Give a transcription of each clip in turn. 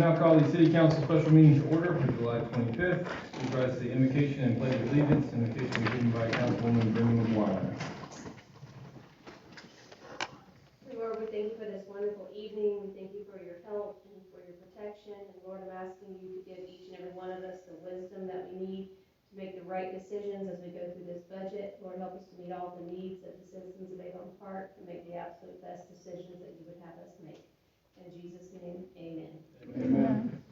now call the City Council special meeting to order for July 25th. We rise to the invocation and pledge of allegiance. Invocation will be given by Councilwoman Brenda McGuire. Lord, we thank you for this wonderful evening. We thank you for your help and for your protection. And Lord, I'm asking you to give each and every one of us the wisdom that we need to make the right decisions as we go through this budget. Lord, help us to meet all the needs of the citizens of Avon Park and make the absolute best decisions that you would have us make. In Jesus' name, amen. Amen.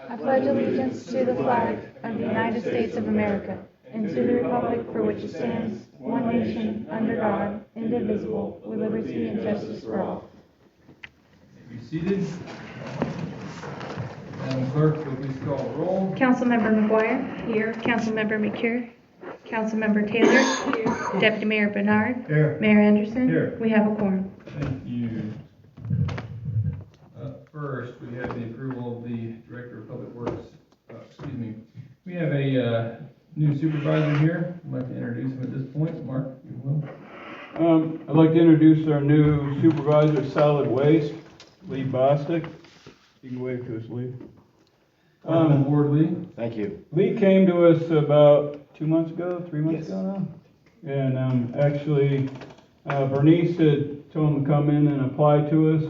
I pledge allegiance to the flag of the United States of America and to the republic for which it stands, one nation, under God, indivisible, with liberty and justice for all. Be seated. Madam Clerk, will you please call the roll? Councilmember McGuire. Here. Councilmember McCure. Councilmember Taylor. Here. Deputy Mayor Bernard. Here. Mayor Anderson. Here. We have a quorum. Thank you. First, we have the approval of the Director of Public Works. We have a new supervisor here. I'd like to introduce him at this point. Mark, you will. I'd like to introduce our new supervisor of solid waste, Lee Bostic. You can wave to us, Lee. Welcome aboard, Lee. Thank you. Lee came to us about 2 months ago, 3 months ago now. And actually, Bernice had told him to come in and apply to us.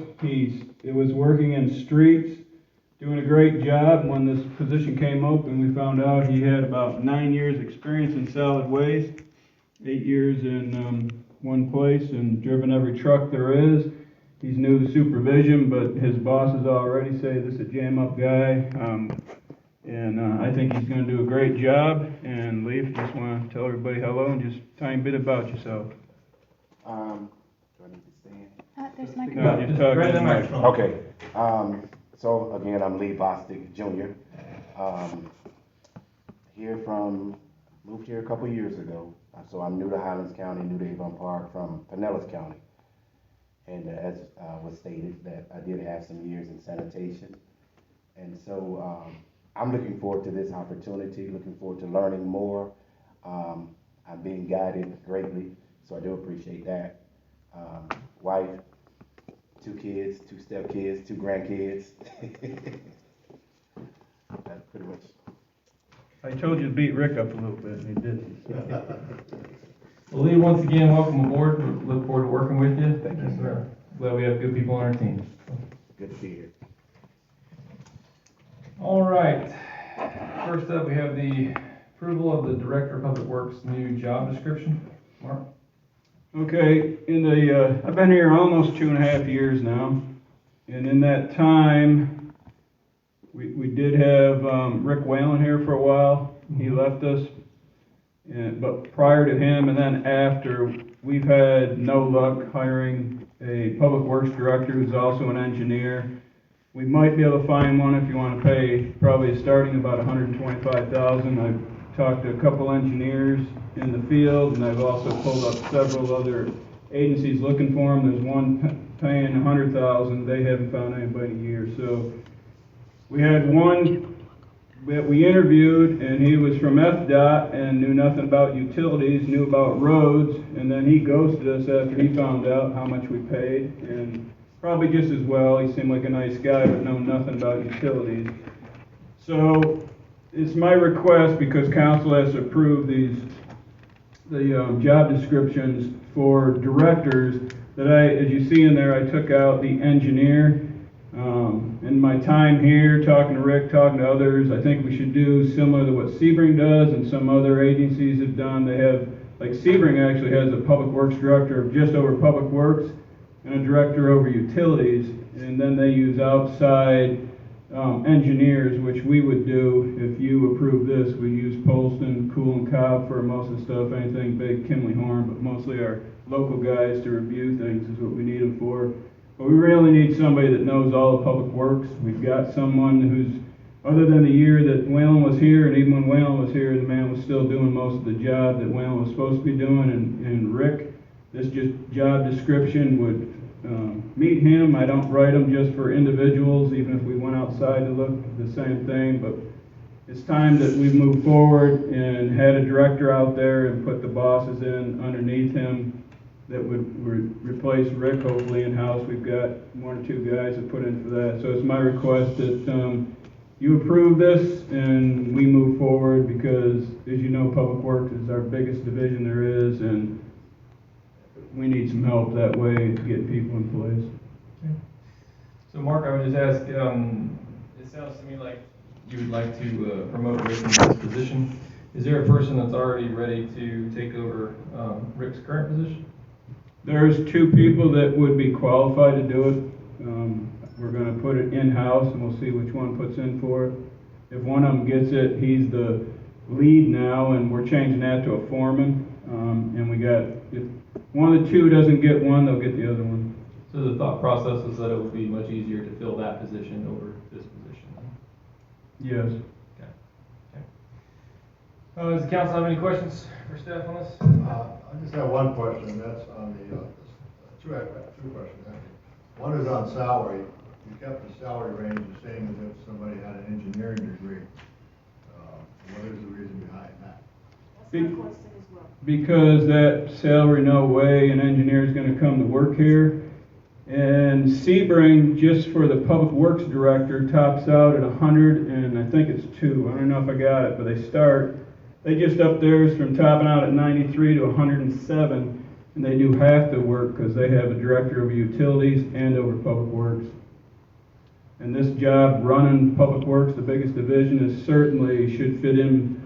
It was working in streets, doing a great job. When this position came open, we found out he had about 9 years experience in solid waste, 8 years in one place, and driven every truck there is. He's new to supervision, but his bosses already say this is a jam-up guy, and I think he's going to do a great job. And Lee, if you just want to tell everybody hello and just tell him a bit about yourself. Do I need to stand? There's No, just talk Right to in the the mic. microphone. Okay. So again, I'm Lee Bostic Jr. Moved here a couple years ago. So I'm new to Highlands County, new to Avon Park from Pinellas County. And as was stated, that I did have some years in sanitation. And so I'm looking forward to this opportunity, looking forward to learning more. I'm being guided greatly, so I do appreciate that. Wife, 2 kids, 2 stepkids, 2 grandkids. That's pretty much. I told you to beat Rick up a little bit, and he didn't. Well, Lee, once again, welcome aboard. We look forward to working with you. Thank you, sir. Glad we have good people on our team. Good to be here. All right. First up, we have the approval of the Director of Public Works' new job description. Mark? Okay, I've been here almost 2.5 years now, and in that time, we did have Rick Whalen here for a while. He left us, but prior to him and then after, we've had no luck hiring a public works director who's also an engineer. We might be able to find one if you want to pay probably starting about $125,000. I've talked to a couple engineers in the field, and I've also pulled up several other agencies looking for them. There's one paying $100,000. They haven't found anybody in a year. So we had one that we interviewed, and he was from FDOT and knew nothing about utilities, knew about roads, and then he ghosted us after he found out how much we paid, and probably just as well. He seemed like a nice guy, but know nothing about utilities. So it's my request, because council has approved the job descriptions for directors, that as you see in there, I took out the engineer. In my time here, talking to Rick, talking to others, I think we should do similar to what Sebring does and some other agencies have done. They have, like Sebring actually has a public works director just over public works and a director over utilities, and then they use outside engineers, which we would do if you approve this. We use Polston, Cool and Cobb for most of the stuff, anything big, Kimley Horn, but mostly our local guys to review things is what we need them for. But we really need somebody that knows all of public works. We've got someone who's, other than the year that Whalen was here, and even when Whalen was here, the man was still doing most of the job that Whalen was supposed to be doing, and Rick, this just job description would meet him. I don't write them just for individuals, even if we went outside to look the same thing, but it's time that we move forward and had a director out there and put the bosses in underneath him that would replace Rick, hopefully in-house. We've got 1 or 2 guys that put in for that. So it's my request that you approve this and we move forward because, as you know, Public Works is our biggest division there is, and we need some help that way to get people in place. So Mark, I would just ask, it sounds to me like you would like to promote Rick into this position. Is there a person that's already ready to take over Rick's current position? There's 2 people that would be qualified to do it. We're gonna put it in-house and we'll see which one puts in for it. If one of them gets it, he's the lead now, and we're changing that to a foreman. And we got, if one of the 2 doesn't get one, they'll get the other one. So the thought process is that it would be much easier to fill that position over this position. Yes. Does the council have any questions for staff on this? I just have one question, that's on the, two questions actually. One is on salary. You kept the salary range the same as if somebody had an engineering degree. What is the reason behind that? Because that salary, no way an engineer is gonna come to work here. And Sebring, just for the Public Works Director, tops out at 100, and I think it's 2. I don't know if I got it, but they just up theirs from topping out at 93 to 107, and they do half the work because they have a Director over Utilities and over Public Works. And this job, running Public Works, the biggest division, is certainly should fit in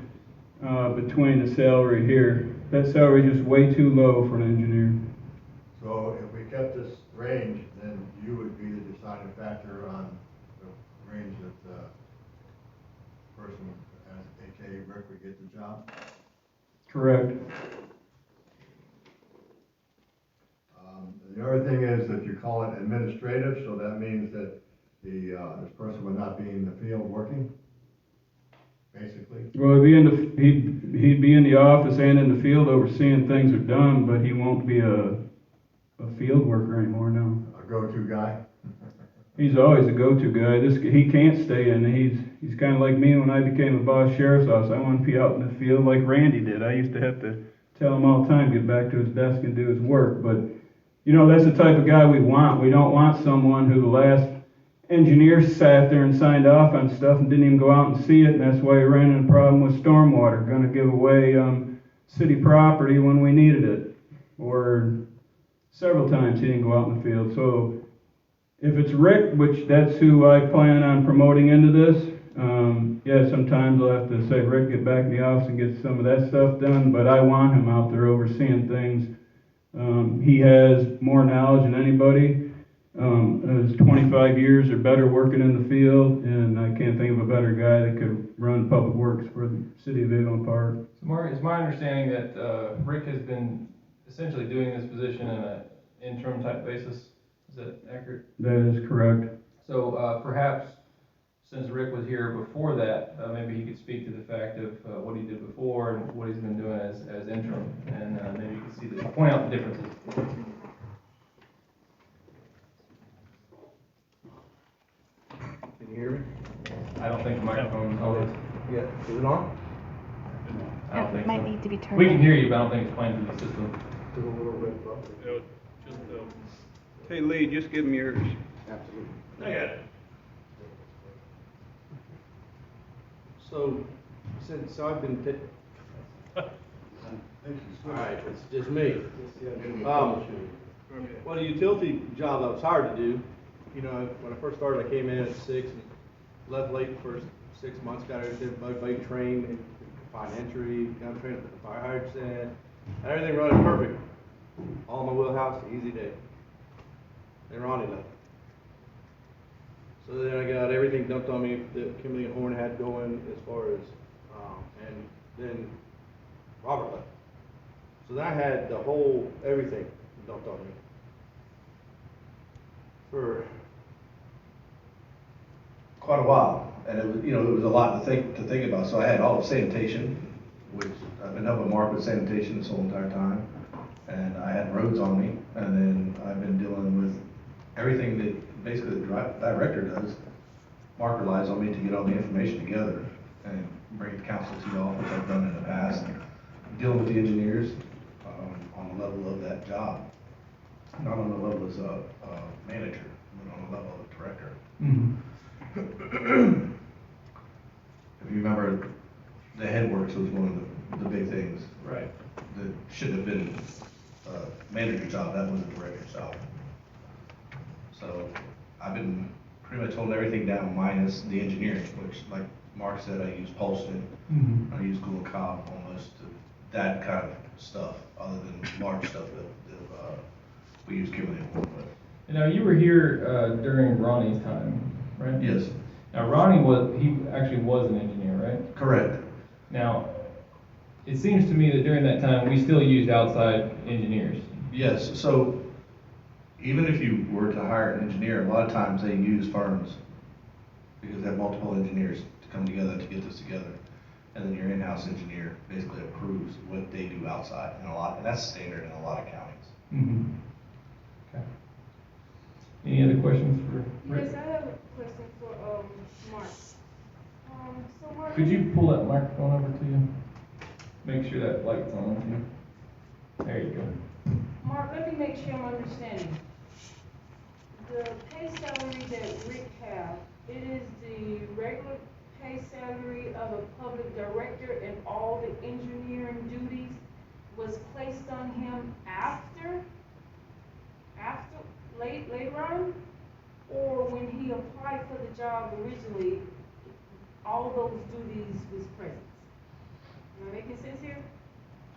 between the salary here. That salary is just way too low for an engineer. So if we kept this range, then you would be the deciding factor on the range that the person, aka Rick, would get the job? Correct. The other thing is that you call it administrative, so that means that this person would not be in the field working, basically. Well, he'd be in the office and in the field overseeing things are done, but he won't be a field worker anymore, no. A go-to guy? He's always a go-to guy. He can't stay in. He's kind of like me when I became a boss sheriff's office. I want to be out in the field like Randy did. I used to have to tell him all the time, get back to his desk and do his work. But, you know, that's the type of guy we want. We don't want someone who the last engineer sat there and signed off on stuff and didn't even go out and see it. And that's why we ran into a problem with stormwater, going to give away city property when we needed it. Or several times he didn't go out in the field. So if it's Rick, which that's who I plan on promoting into this, yeah, sometimes I'll have to say, Rick, get back in the office and get some of that stuff done, but I want him out there overseeing things. He has more knowledge than anybody. Has 25 years or better working in the field, and I can't think of a better guy that could run public works for the city of Avon Park. So Mark, it's my understanding that Rick has been essentially doing this position in an interim type basis. Is that accurate? That is correct. So perhaps since Rick was here before that, maybe he could speak to the fact of what he did before and what he's been doing as interim, and maybe you can point out the differences. Can you hear me? I don't think the microphone's on. Yeah, is it on? I don't think Might so. need to be turned We can on. hear you, but I don't think it's playing through the system. There's a little red button. Hey, Lee, just give him yours. Absolutely. I got it. So, since I've been, alright, it's just me. Well, the utility job I was hired to do, you know, when I first started, I came in at 6 and left late the first 6 months, got everybody trained, and fine entry, got trained at the fire hydrant, had everything running perfect. All in my wheelhouse, easy day. Then Ronnie left. So then I got everything dumped on me that Kimberly and Horn had going as far as, and then Robert left. So then I had the whole, everything dumped on me. For quite a while, and it was, you know, it was a lot to think about. So I had all of sanitation, which I've been helping Mark with sanitation this whole entire time, and I had roads on me, and then I've been dealing with everything that basically the director does. Mark relies on me to get all the information together and bring it to council to y'all, which I've done in the past, dealing with the engineers on the level of that job. not on the level as a manager, but on the level of director. Mm-hmm. If you remember, the headworks was one of the big things Right. that should have been a manager job, that was a director's job. So I've been pretty much holding everything down minus the engineering, which like Mark said, I use Polston, Mm-hmm. I use Google Comm, almost that kind of stuff, other than large stuff that we use Kimberly for. And now you were here during Ronnie's time, right? Yes, Now he actually was an engineer, right? correct. Now, it seems to me that during that time, we still used outside engineers. Yes, so even if you were to hire an engineer, a lot of times they use firms because they have multiple engineers to come together to get this together. And then your in-house engineer basically approves what they do outside and that's standard in a lot of counties. Mm-hmm. Okay. Any other questions for Rick? Yes, I have a question for, Mark. So Mark. Could you pull that microphone over to you? Make sure that light's on too. There you go. Mark, let me make sure I'm understanding. The pay salary that Rick have, it is the regular pay salary of a public director, and all the engineering duties was placed on him later on? Or when he applied for the job originally, all those duties was present? Am I making sense here?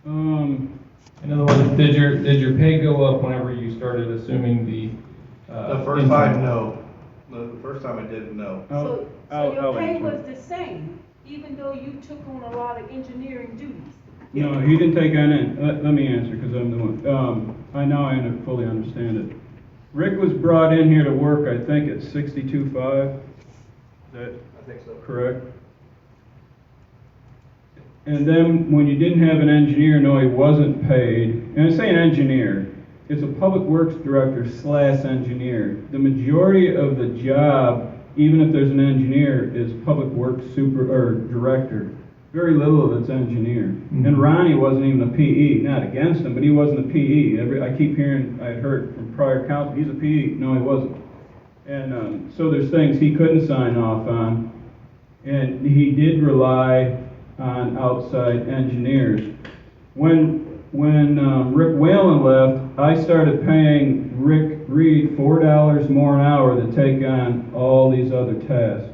In other words, did your pay go up whenever you started assuming the? The first time, no. The first time I did, no. So your I'll pay answer. was the same, even though you took on a lot of engineering duties? No, he didn't take on it. Let me answer, because I'm the one. I fully understand it. Rick was brought in here to work, I think, at 62.5. Is that I think so. correct? And then, when you didn't have an engineer, no, he wasn't paid. And I say an engineer, it's a public works director / engineer. The majority of the job, even if there's an engineer, is public works director. Very little of it's engineer. Mm-hmm. And Ronnie wasn't even a PE, not against him, but he wasn't a PE. I keep hearing, I'd heard from prior counsel, he's a PE. No, he wasn't. And so there's things he couldn't sign off on. And he did rely on outside engineers. When Rick Whalen left, I started paying Rick Reed $4 more an hour to take on all these other tasks.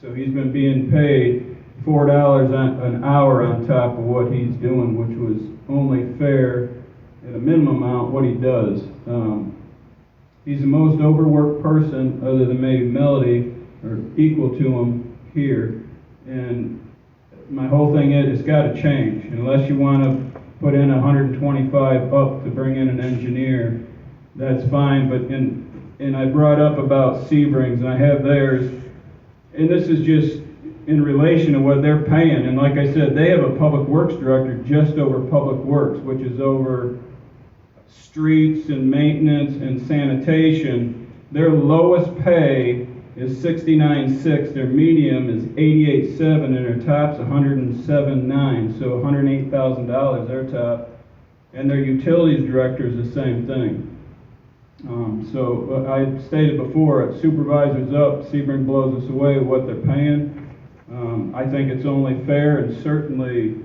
So he's been being paid $4 an hour on top of what he's doing, which was only fair at a minimum amount what he does. He's the most overworked person, other than maybe Melody, or equal to him here. And my whole thing is, it's got to change. Unless you want to put in 125 up to bring in an engineer, that's fine. But and I brought up about Sebrings, and I have theirs, and this is just in relation to what they're paying. And like I said, they have a public works director just over public works, which is over streets and maintenance and sanitation. Their lowest pay is $69,600, their medium is $88,700, and their top's $107,900, so $108,000 their top. And their utilities director is the same thing. So I stated before, supervisors up, Sebring blows us away with what they're paying. I think it's only fair, and certainly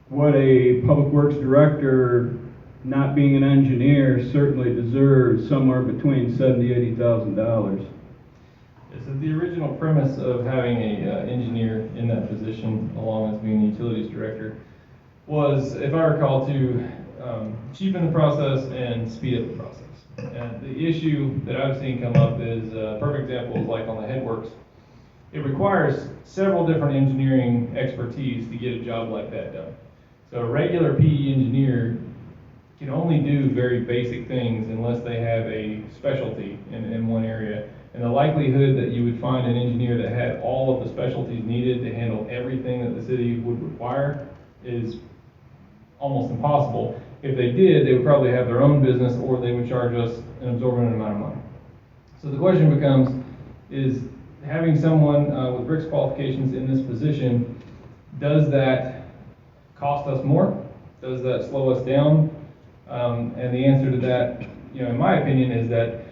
what a public works director, not being an engineer, certainly deserves somewhere between $70,000 to $80,000. So the original premise of having a engineer in that position, along with being the utilities director, was, if I recall, to cheapen the process and speed up the process. And the issue that I've seen come up is, a perfect example is like on the headworks. It requires several different engineering expertise to get a job like that done. So a regular PE engineer can only do very basic things unless they have a specialty in one area. And the likelihood that you would find an engineer that had all of the specialties needed to handle everything that the city would require is almost impossible. If they did, they would probably have their own business, or they would charge us an absorbent amount of money. So the question becomes, is having someone with Rick's qualifications in this position, does that cost us more? Does that slow us down? And the answer to that you know, in my opinion, is that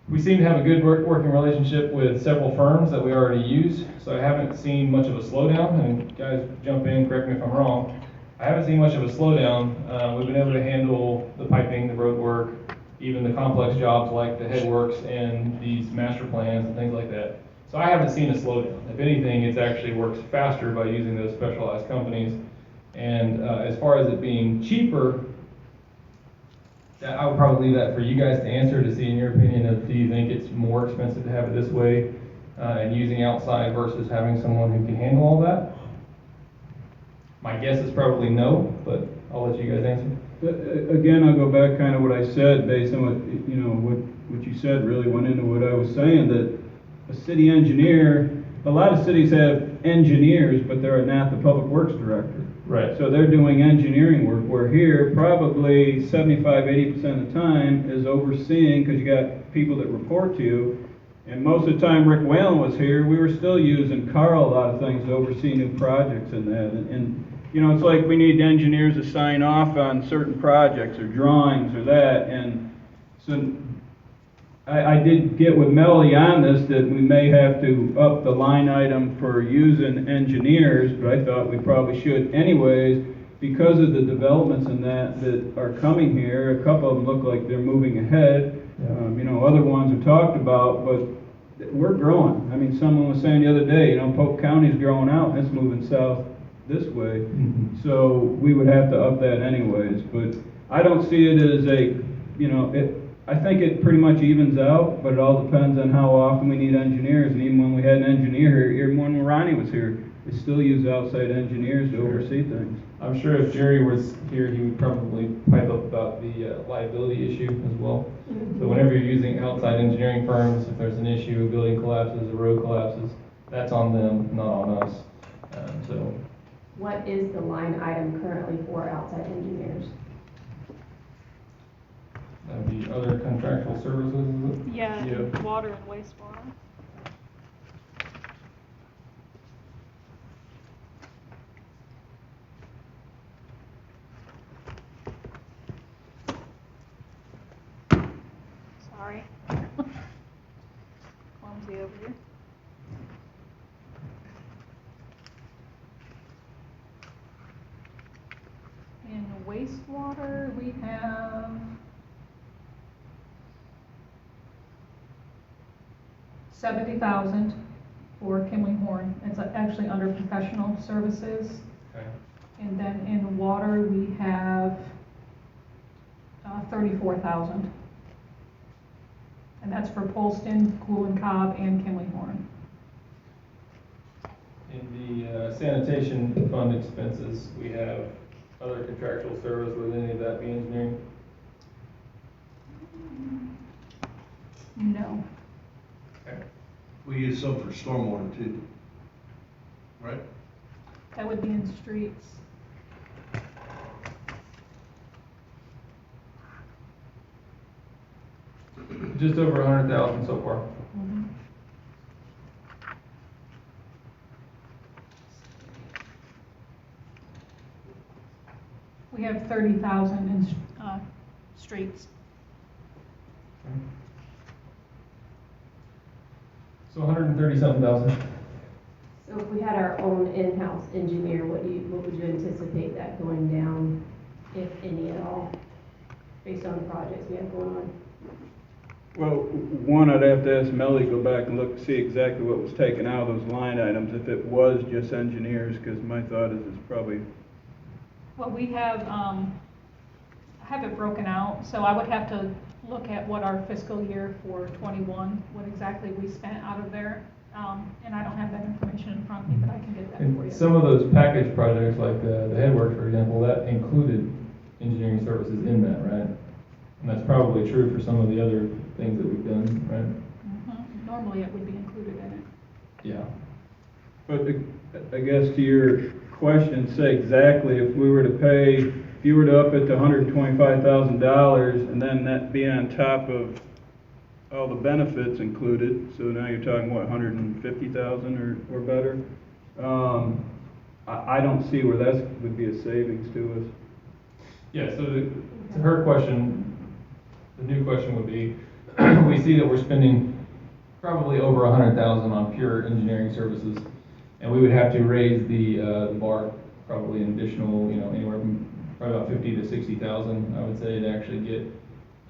we seem to have a good working relationship with several firms that we already use, so I haven't seen much of a slowdown, and guys, jump in, correct me if I'm wrong. I haven't seen much of a slowdown. We've been able to handle the piping, the road work, even the complex jobs like the headworks and these master plans and things like that. So I haven't seen a slowdown. If anything, it's actually works faster by using those specialized companies. And as far as it being cheaper, I would probably leave that for you guys to answer, to see in your opinion, of do you think it's more expensive to have it this way and using outside versus having someone who can handle all that? My guess is probably no, but I'll let you guys answer. Again, I'll go back kind of what I said, based on what, you know, what you said really went into what I was saying, that a city engineer, a lot of cities have engineers, but they're not the public works director. Right. So they're doing engineering work, where here, probably 75-80% of the time is overseeing, because you got people that report to you. And most of the time Rick Whalen was here, we were still using Carl a lot of things to oversee new projects and that. And you know, it's like we need engineers to sign off on certain projects or drawings or that. And so I did get with Melody on this, that we may have to up the line item for using engineers, but I thought we probably should anyways, because of the developments in that are coming here. A couple of them look like they're moving ahead. You know, other ones are talked about, but we're growing. I mean, someone was saying the other day, you know, Polk County's growing out and it's moving south this way. Mm-hmm. So we would have to up that anyways, but I don't see it as a, you know, I think it pretty much evens out, but it all depends on how often we need engineers. And even when we had an engineer here, even when Ronnie was here, we still use outside engineers to oversee things. I'm sure if Jerry was here, he would probably pipe up about the liability issue as well. So whenever you're using outside engineering firms, if there's an issue, a building collapses, a road collapses, that's on them, not on us. So What is the line item currently for outside engineers? that would be other contractual services, is it? Yeah, Yeah. water and wastewater. Sorry. Clumsy over here. In wastewater, we have $70,000 for Kimley Horn. It's actually under professional services. Okay. And then in water, we have 34,000. And that's for Polston, Cool and Cobb, and Kimley Horn. In the sanitation fund expenses, we have other contractual service, would any of that be engineering? No. Okay. We use some for stormwater too, right? That would be in streets. Just over 100,000 so far. Mhm. We have 30,000 in streets. So 137,000. So if we had our own in-house engineer, what would you anticipate that going down, if any at all, based on the projects we have going on? Well, one, I'd have to ask Melly to go back and look, see exactly what was taken out of those line items, if it was just engineers, because my thought is it's probably, Well, we have it broken out, so I would have to look at what our fiscal year for '21, what exactly we spent out of there. And I don't have that information in front of me, but I can get that for you. And some of those package projects, like the headwork, for example, that included engineering services in that, right? And that's probably true for some of the other things that we've done, right? Mhm. Normally, it would be included in it. Yeah. but I guess to your question, say exactly, if we were to pay, if you were to up it to $125,000, and then that be on top of all the benefits included, so now you're talking, what, 150,000 or better? I don't see where that would be a savings to us. Yeah, so to her question, The new question would be, we see that we're spending probably over 100,000 on pure engineering services, and we would have to raise the bar probably an additional, anywhere from probably about 50 to 60,000, I would say, to actually get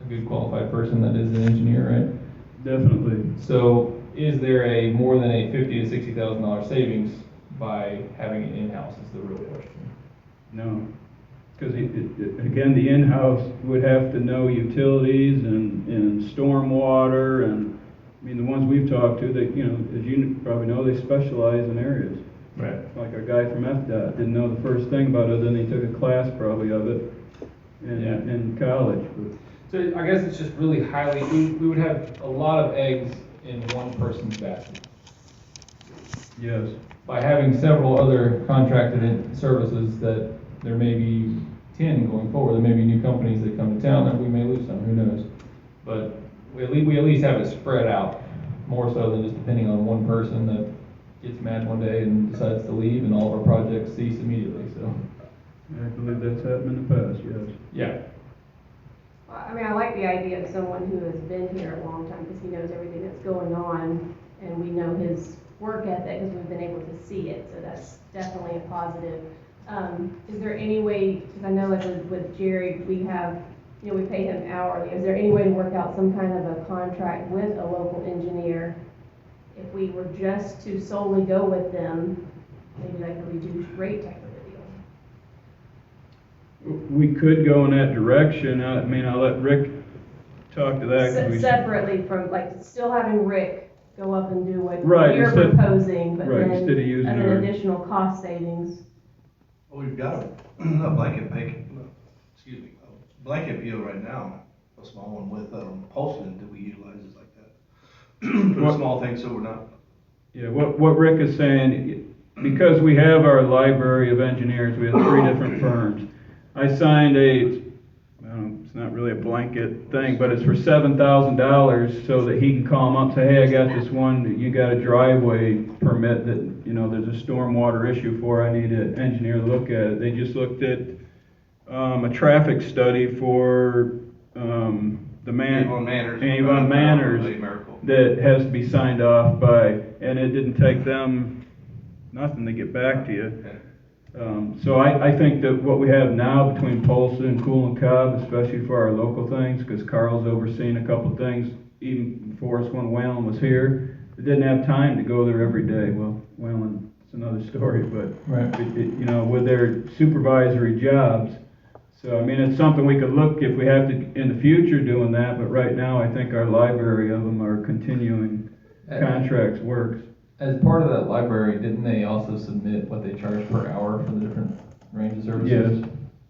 a good qualified person that is an engineer, right? Definitely. So is there a more than a $50,000 to $60,000 savings by having it in-house is the real question. No, because again, the in-house would have to know utilities and stormwater, and, I mean, the ones we've talked to, that, as you probably know, they specialize in areas. Right. Like our guy from FDOT didn't know the first thing about it, then he took a class probably of it in college. But So I guess it's just really highly, we would have a lot of eggs in one person's basket. yes, By having several other contracted services, that there may be 10 going forward, there may be new companies that come to town that we may lose some, who knows? But we at least have it spread out, more so than just depending on one person that gets mad one day and decides to leave and all of our projects cease immediately, so. I believe that's happened in the past, yes. Yeah. Well, I mean, I like the idea of someone who has been here a long time, because he knows everything that's going on, and we know his work ethic, because we've been able to see it, so that's definitely a positive. Is there any way, because I know like with Jerry, we have, we pay him hourly, is there any way to work out some kind of a contract with a local engineer? If we were just to solely go with them, maybe like a reduced rate type of a deal? We could go in that direction. I mean, I'll let Rick talk to that. 'Cause we- Separately from, like, still having Rick go up and do what Right, you're instead- proposing, but right, then instead of using as an our- additional cost savings. Well, we've got a blanket blanket deal right now, a small one with, Paulson that we utilize is like that. For What- small things, so we're not. Yeah, what Rick is saying, because we have our library of engineers, we have 3 different firms. I signed it's not really a blanket thing, but it's for $7,000 so that he can call them up and say, hey, I got this one, that you got a driveway permit that, there's a stormwater issue for, I need an engineer to look at it. They just looked at, a traffic study for, the Avon Manors. Avon Manors A miracle. that has to be signed off by, and it didn't take them nothing to get back to you. Okay. So I think that what we have now between Polson and Cool and Cobb, especially for our local things, because Carl's overseen a couple things, even before us when Whalen was here, they didn't have time to go there every day. Well, Whalen, it's another story, but, Right. with their supervisory jobs. So, I mean, it's something we could look if we have to, in the future, doing that, but right now, I think our library of them are continuing contracts works. As part of that library, didn't they also submit what they charge per hour for the different range of services? Yes.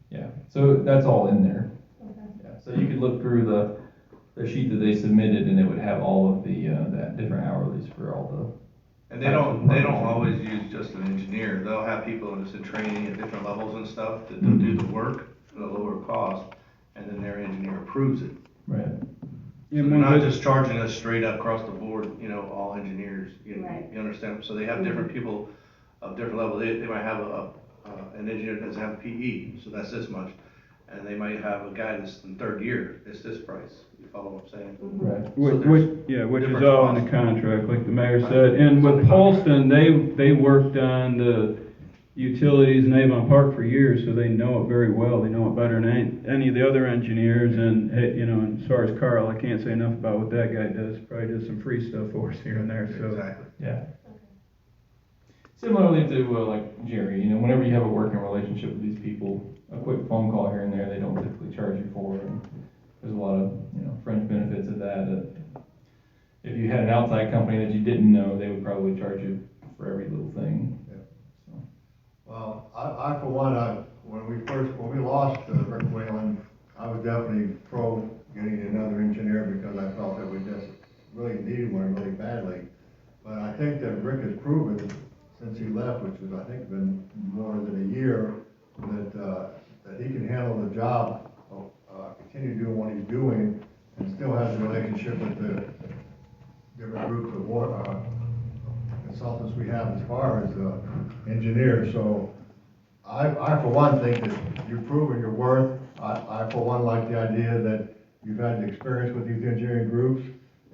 Yeah, so that's all in there. Okay. Yeah, so you could look through the sheet that they submitted, and it would have all of the, that different hourlies for all And they don't always use just an engineer, they'll have people just in training at different levels and stuff that they'll do the work at a lower cost, and then their engineer approves it. the, right. So they're not just charging us straight up across the board, all engineers, Right. you understand? So they have different people of different levels, they might have an engineer that doesn't have PE, so that's this much. And they might have a guy that's in 3rd year, it's this price, you follow what I'm saying? Right. Which is different all in the costs. contract, like the mayor said. And with Polston, they worked on the utilities in Avon Park for years, so they know it very well. They know it better than any of the other engineers. And, and as far as Carl, I can't say enough about what that guy does. Probably does some free stuff for us here and there, so. Exactly. Yeah. Similarly to like Jerry, whenever you have a working relationship with these people, a quick phone call here and there, they don't typically charge you for. And there's a lot of fringe benefits of that. If you had an outside company that you didn't know, they would probably charge you for every little thing. Well, I for one, when we lost Rick Whalen, I was definitely pro getting another engineer because I felt that we just really needed one really badly. But I think that Rick has proven since he left, which was I think been more than a year, that he can handle the job, continue doing what he's doing, and still has a relationship with the different groups of consultants we have as far as engineers. So I for one think that you've proven your worth. I for one like the idea that you've had the experience with these engineering groups.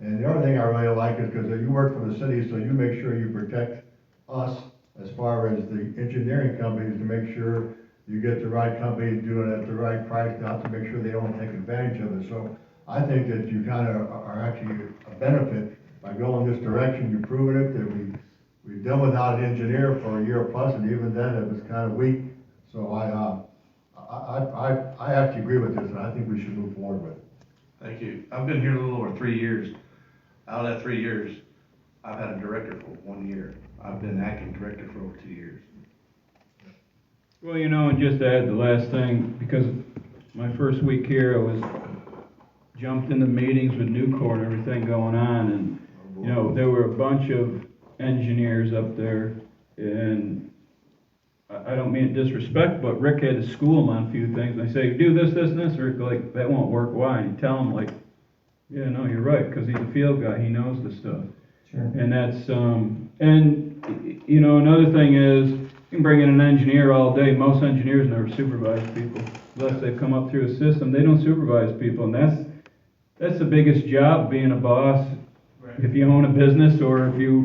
And the other thing I really like is because you work for the city, so you make sure you protect us as far as the engineering companies to make sure you get the right company doing it at the right price, not to make sure they don't take advantage of it. So I think that you kind of are actually a benefit by going this direction. You've proven it, that we've done without an engineer for a year plus, and even then it was kind of weak. So I actually agree with this, and I think we should move forward with it. Thank you. I've been here a little over 3 years. Out of that 3 years, I've had a director for 1 year. I've been acting director for over 2 years. Well, you know, and just to add the last thing, because my first week here, I was jumped into meetings with Nucor and everything going on, and, you know, there were a bunch of engineers up there, and I don't mean disrespect, but Rick had to school them on a few things. And I say, do this, this, and this. Rick, like, that won't work. Why? And you tell him, like, yeah, no, you're right, because he's a field guy. He knows the stuff. Sure. And that's, and, you know, another thing is, you can bring in an engineer all day. Most engineers never supervise people. Unless they come up through a system, they don't supervise people. And that's the biggest job, being a boss. Right. If you own a business or if you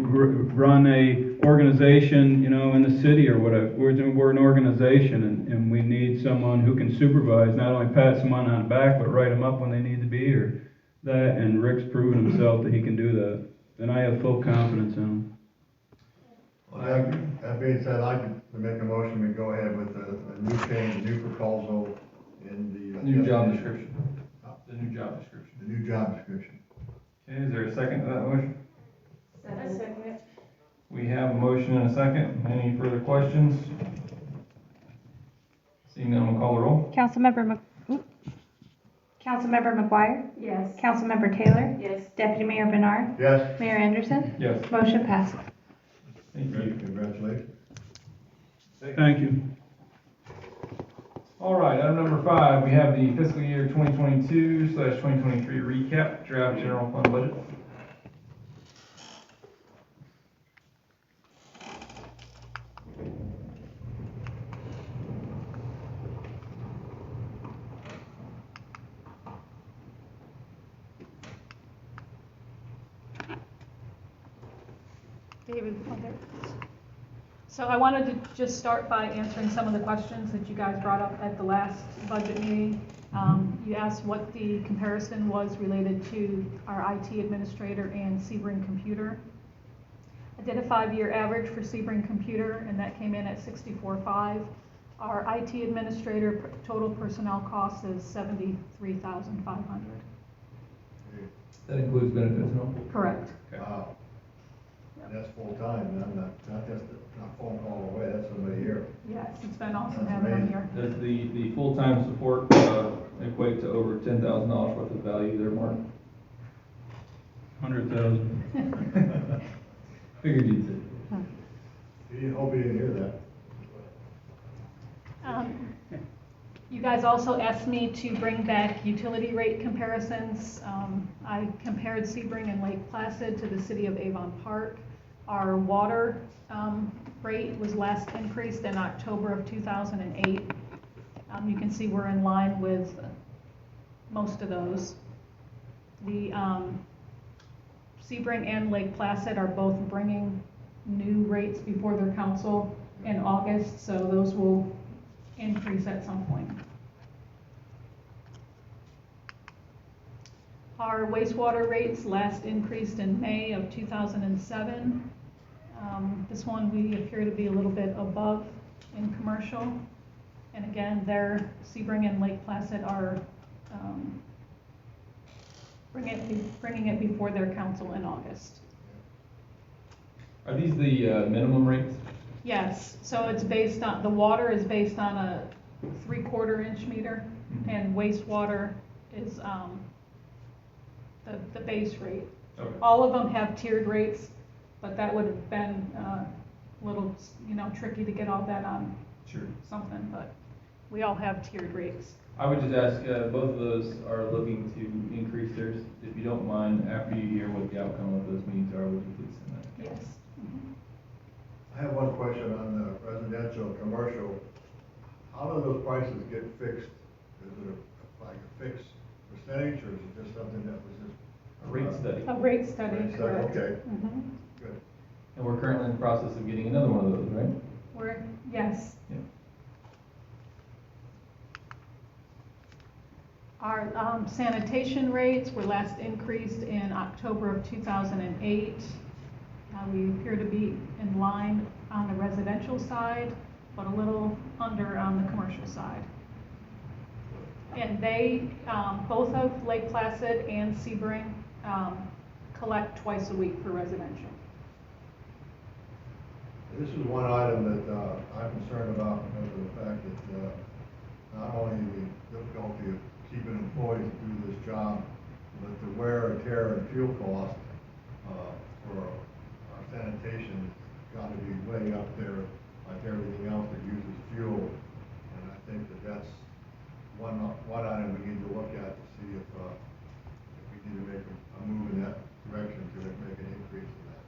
run a organization, you know, in the city or whatever. We're an organization, and we need someone who can supervise, not only pat someone on the back, but write them up when they need to be, or that. And Rick's proven himself that he can do that. And I have full confidence in him. Well, that being said, I'd like to make a motion, we go ahead with a new change, a new proposal in the. New job description. The new job description. The new job description. Okay, is there a second to that motion? I second it. We have a motion and a second. Any further questions? Seeing none, we'll call the roll. Councilmember McGuire? Yes. Councilmember Taylor? Yes. Deputy Mayor Bernard? Yes? Mayor Anderson? Yes. Motion passes. Thank you. Congratulations. Thank you. All right, item number 5, we have the fiscal year 2022/2023 recap draft general fund budget. David, so I wanted to just start by answering some of the questions that you guys brought up at the last budget meeting. You asked what the comparison was related to our IT administrator and Sebring Computer. I did a 5-year average for Sebring Computer, and that came in at $64,500. Our IT administrator total personnel cost is $73,500. That includes benefits and all? Correct. Wow. That's full time, not just a phone call away, that's somebody here. Yes, it's been awesome That's having them amazing. here. Does the full-time support equate to over $10,000 worth of value there, Mark? 100,000. Figured you'd say. You hope you didn't hear that. You guys also asked me to bring back utility rate comparisons. I compared Sebring and Lake Placid to the city of Avon Park. Our water rate was last increased in October of 2008. You can see we're in line with most of those. The Sebring and Lake Placid are both bringing new rates before their council in August, so those will increase at some point. Our wastewater rates last increased in May of 2007. This one we appear to be a little bit above in commercial. And again, there, Sebring and Lake Placid are bringing it before their council in August. Are these the minimum rates? Yes, so it's based on, the water is based on a 3/4 inch meter, and wastewater is the base rate. Okay. All of them have tiered rates, but that would have been a little, tricky to get all that on Sure. something, but we all have tiered rates. I would just ask, both of those are looking to increase theirs. If you don't mind, after you hear what the outcome of those meetings are, would you please send that? Yes. I have one question on the residential and commercial. How do those prices get fixed? Is it like a fixed percentage, or is it just something that was just? A rate study. A rate study, Rate study, correct. okay. Mhm. Good. And we're currently in the process of getting another one of those, right? Yes. Yeah. Our sanitation rates were last increased in October of 2008. We appear to be in line on the residential side, but a little under on the commercial side. And they, both of Lake Placid and Sebring, collect twice a week for residential. This is one item that I'm concerned about because of the fact that not only the difficulty of keeping employees to do this job, but the wear and tear and fuel cost for our sanitation has got to be way up there like everything else that uses fuel. And I think that that's one item we need to look at to see if we need to make a move in that direction to make an increase in that.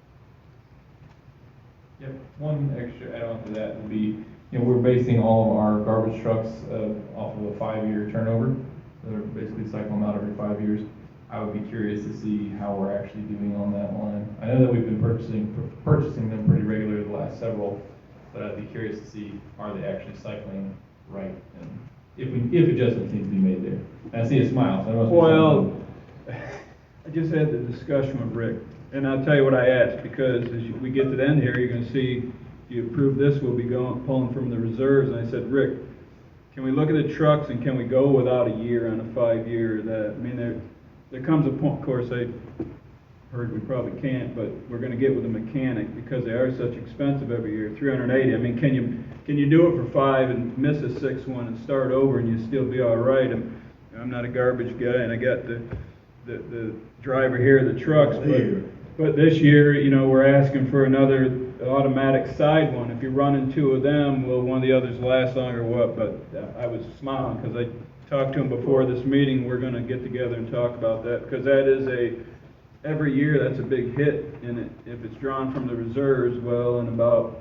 Yep, one extra add-on to that would be, we're basing all of our garbage trucks off of a 5-year turnover. So they're basically cycling them out every 5 years. I would be curious to see how we're actually doing on that line. I know that we've been purchasing them pretty regularly the last several, but I'd be curious to see, are they actually cycling right? And if adjustments need to be made there. And I see a smile, so I must be Well, I just had the discussion with Rick, and I'll tell you what I asked, because as we get to the end here, you're gonna see, if you approve this, we'll be pulling from the reserves, and I said, Rick, can we look at the trucks and can we go without a year on a 5-year? There comes a point, of course, I heard we probably can't, but we're gonna get with a mechanic because they are such expensive every year, $380. I mean, can you do it for 5 and miss a 6th one and start over and you still be all right? I'm not a garbage guy, and I got the driver here of the trucks, but this year, we're asking for another automatic side one. If you're running 2 of them, will one of the others last longer or what? But I was smiling because I talked to him before this meeting. We're gonna get together and talk about that, because that is every year that's a big hit, and if it's drawn from the reserves, well, in about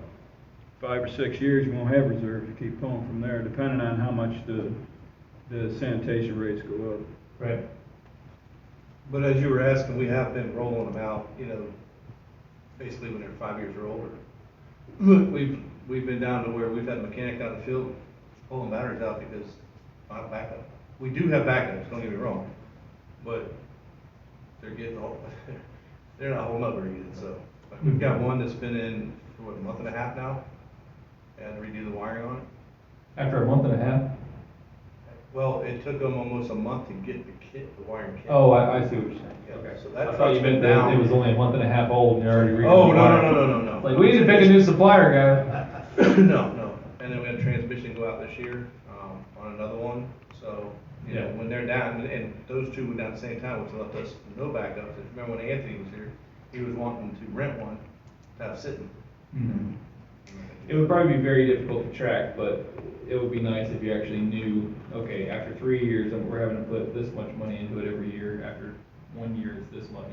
5 or 6 years, you won't have reserves. You keep pulling from there, depending on how much the sanitation rates go up. Right. But as you were asking, we have been rolling them out, basically when they're 5 years or older. We've been down to where we've had a mechanic out in the field pulling batteries out because not backup. We do have backups, don't get me wrong, but they're getting old. They're not holding up very good. So like we've got one that's been in for a month and a half now, and redo the wiring on it. After a month and a half? Well, it took them almost a month to get the wiring kit. Oh, I see what you're saying. Yeah, Okay. so that I thought you truck's meant been that down. it was only a month and a half old and you're already reading. Oh, no. Like, we need to pick a new supplier, guy. No. And then we had a transmission go out this year, on another one. So, when they're down, and those two went down at the same time, which left us no backups. If you remember when Anthony was here, he was wanting to rent one to have sitting. Mhm. It would probably be very difficult to track, but it would be nice if you actually knew, okay, after 3 years, we're having to put this much money into it every year. After 1 year, it's this much,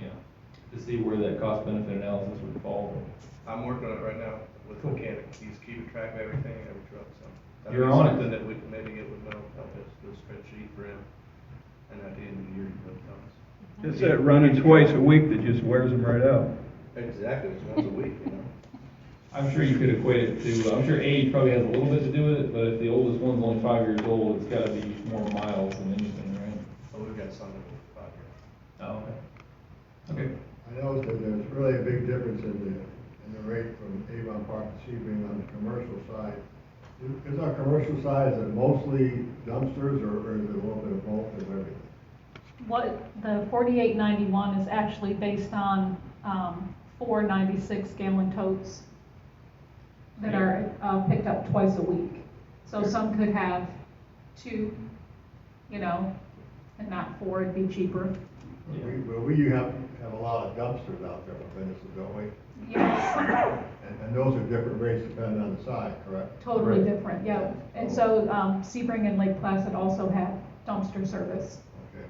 to see where that cost benefit analysis would fall. I'm working on it right now with the mechanic. He's keeping track of everything, every truck, so. that'd You're be on it. Something that we can maybe get with Mel, help us do a spreadsheet for him, and at the end of the year, you put it on. It's that running twice a week that just wears them right out. Exactly, it's once a week, I'm sure you could equate it to, I'm sure age probably has a little bit to do with it, but if the oldest one's only 5 years old, it's gotta be more miles than anything, right? Oh, we've got some that are 5 years. Oh, okay. Okay. I know that there's really a big difference in the rate from Avon Park to Sebring on the commercial side. Is our commercial side, is it mostly dumpsters, or is it a little bit of both of everything? What, the 4891 is actually based on 4 96-gallon totes that are picked up twice a week. So some could have 2, and not 4, it'd be cheaper. We have a lot of dumpsters out there for businesses, don't we? Yes, And those are different rates depending on the side, correct? totally different, yeah. And so Sebring and Lake Placid also have dumpster service. Okay.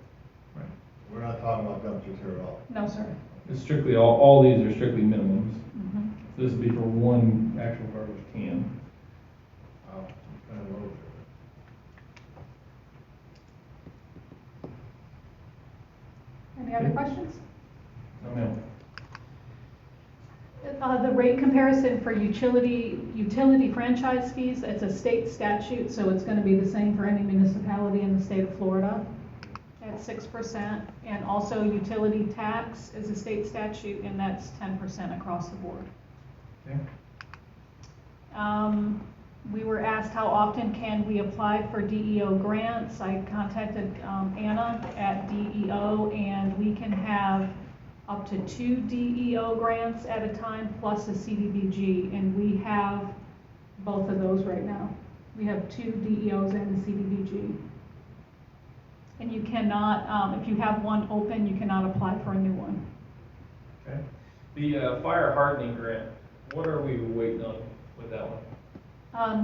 Right. We're not talking about dumpsters here at all. No, sir. It's strictly, all these are strictly minimums. Mhm. This would be for one actual garbage can. Wow, it's kind of low Any other questions? No, ma'am. The rate comparison for utility franchise fees, it's a state statute, so it's gonna be the same for any municipality in the state of Florida at 6%. And also utility tax is a state statute, and that's 10% across the board. Okay. We were asked how often can we apply for DEO grants. I contacted Anna at DEO, and we can have up to 2 DEO grants at a time plus a CDBG, and we have both of those right now. We have 2 DEOs and a CDBG. And you cannot, if you have one open, you cannot apply for a new one. Okay. The fire hardening grant, what are we waiting on with that one?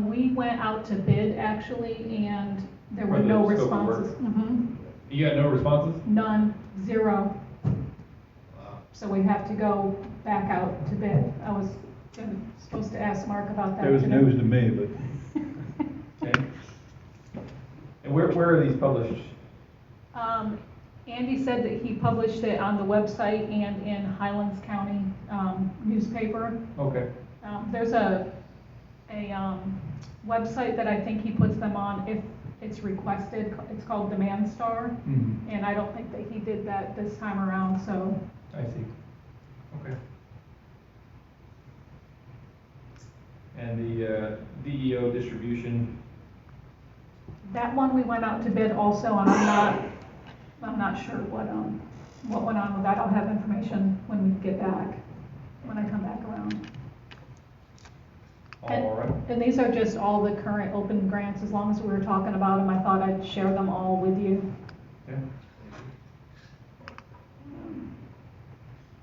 We went out to bid actually, and there were For the no scope of work? responses. Mhm. You got no responses? None, 0. Wow. So we have to go back out to bid. I was supposed to ask Mark about that It was today. news to me, but Okay. And where are these published? Andy said that he published it on the website and in Highlands County newspaper. Okay. There's a website that I think he puts them on if it's requested. It's called Demand Star, Mm-hmm. and I don't think that he did that this time around, so. I see. Okay. And the DEO distribution, That one we went out to bid also, and I'm not sure what went on with that. I'll have information when we get back, when I come back around. all right. And these are just all the current open grants. As long as we were talking about them, I thought I'd share them all with you. Okay.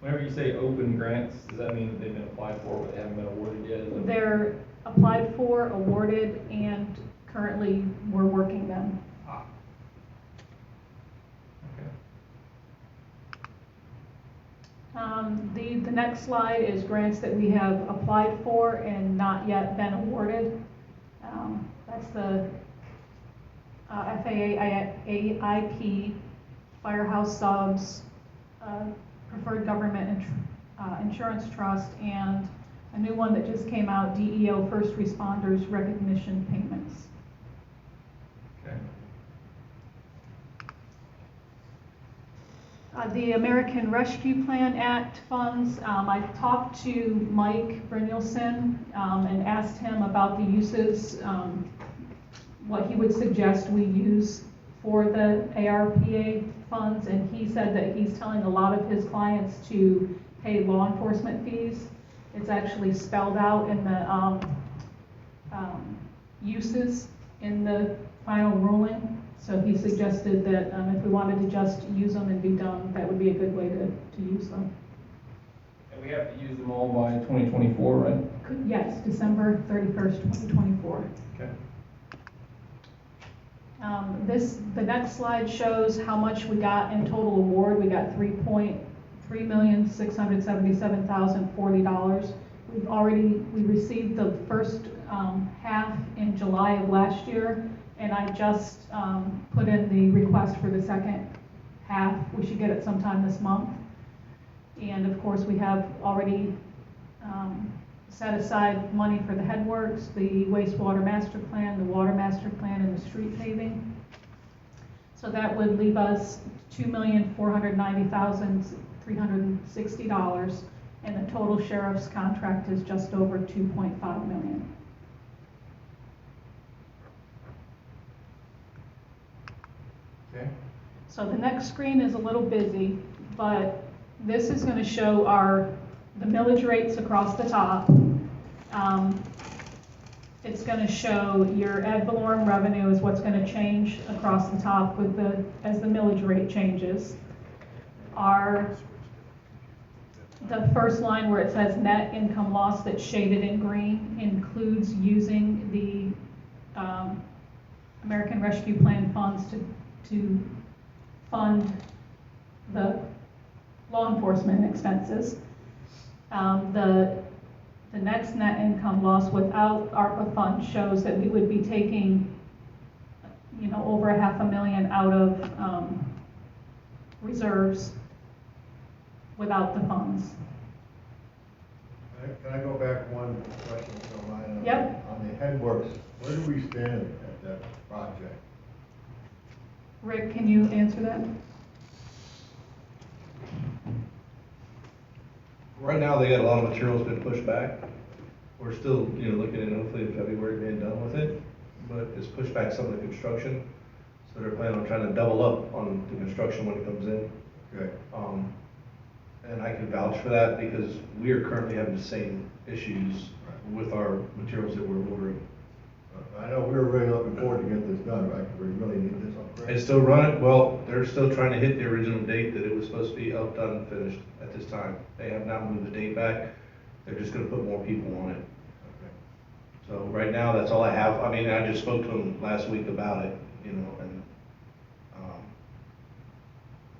Whenever you say open grants, does that mean that they've been applied for but they haven't been awarded yet? Is that- They're applied for, awarded, and currently we're working them. Ah. Okay. The next slide is grants that we have applied for and not yet been awarded. That's the FAA AIP, Firehouse Subs, Preferred Government Insurance Trust, and a new one that just came out, DEO First Responders Recognition Payments. Okay. The American Rescue Plan Act funds, I talked to Mike Brynjolfsson and asked him about the uses, what he would suggest we use for the ARPA funds, and he said that he's telling a lot of his clients to pay law enforcement fees. It's actually spelled out in the uses in the final ruling. So he suggested that if we wanted to just use them and be done, that would be a good way to use them. And we have to use them all by 2024, right? Yes, December 31st, 2024. Okay. The next slide shows how much we got in total award. We got $3,677,040. We received the first half in July of last year, and I just put in the request for the second half. We should get it sometime this month. And of course, we have already set aside money for the headworks, the wastewater master plan, the water master plan, and the street paving. So that would leave us $2,490,360, and the total sheriff's contract is just over $2.5 million. Okay. So the next screen is a little busy, but this is going to show the millage rates across the top. It's going to show your ad valorem revenue is what's going to change across the top as the millage rate changes. The first line where it says net income loss that's shaded in green includes using the American Rescue Plan funds to fund the law enforcement expenses. The next net income loss without ARPA funds shows that we would be taking, over $500,000 out of reserves without the funds. Can I go back one question, if you don't mind? Yep. On the headworks, where do we stand at that project? Rick, can you answer that? Right now, they got a lot of materials been pushed back. We're still, looking at hopefully in February being done with it, but it's pushed back some of the construction. So they're planning on trying to double up on the construction when it comes in. Okay. And I can vouch for that because we are currently having the same issues with our materials that we're ordering. I know we were really looking forward to get this done, right, because we really need this upgrade. They still run it, well, they're still trying to hit the original date that it was supposed to be up, done, and finished at this time. They have not moved the date back, they're just gonna put more people on it. Okay. So right now, that's all I have, I mean, I just spoke to them last week about it, and,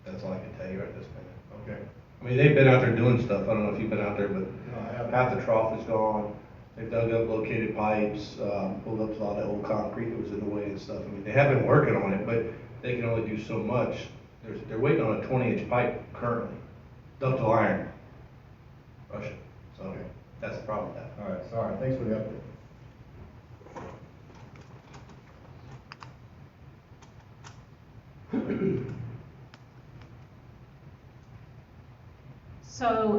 that's all I can tell you right this minute. Okay. I mean, they've been out there doing stuff, I don't know if you've been out there, but No, I haven't. half the trough is gone. They've dug up located pipes, pulled up a lot of old concrete that was in the way and stuff. I mean, they have been working on it, but they can only do so much. They're waiting on a 20-inch pipe currently, ductile iron. Russian. So Okay. that's the problem with that. All right, sorry, thanks for the update. So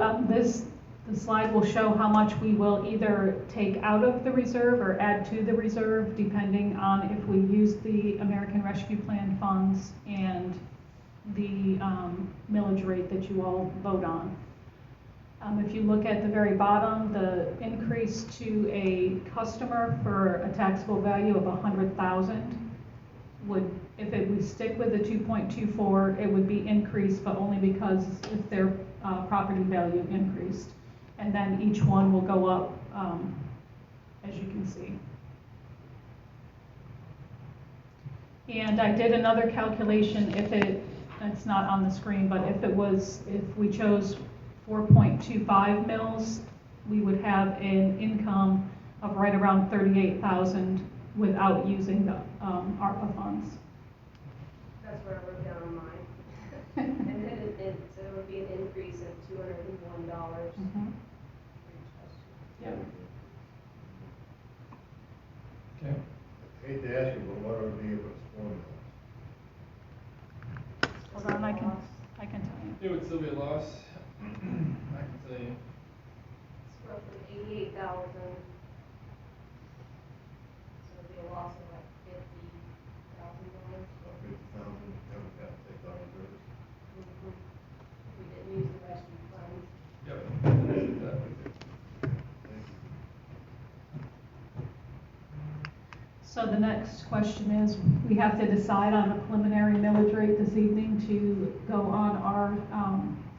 the slide will show how much we will either take out of the reserve or add to the reserve, depending on if we use the American Rescue Plan funds and the millage rate that you all vote on. If you look at the very bottom, the increase to a customer for a taxable value of 100,000 would, if we stick with the 2.24, it would be increased, but only because if their property value increased. And then each one will go up, as you can see. And I did another calculation, it's not on the screen, but if we chose 4.25 mils, we would have an income of right around 38,000 without using the ARPA funds. That's where I wrote down on mine. And then so it would be an increase of $201. Mhm. Yep. Okay. I hate to ask you, but what are the if it's $4 million? Hold on, I can tell you. It would still be a loss. I can tell you. It's roughly 88,000. So it'd be a loss of like $50,000. 50,000, yeah, we have to take out reserves. If we didn't use the rescue funds. Yep. That's exactly. Thank you. So the next question is, we have to decide on a preliminary millage rate this evening to go on our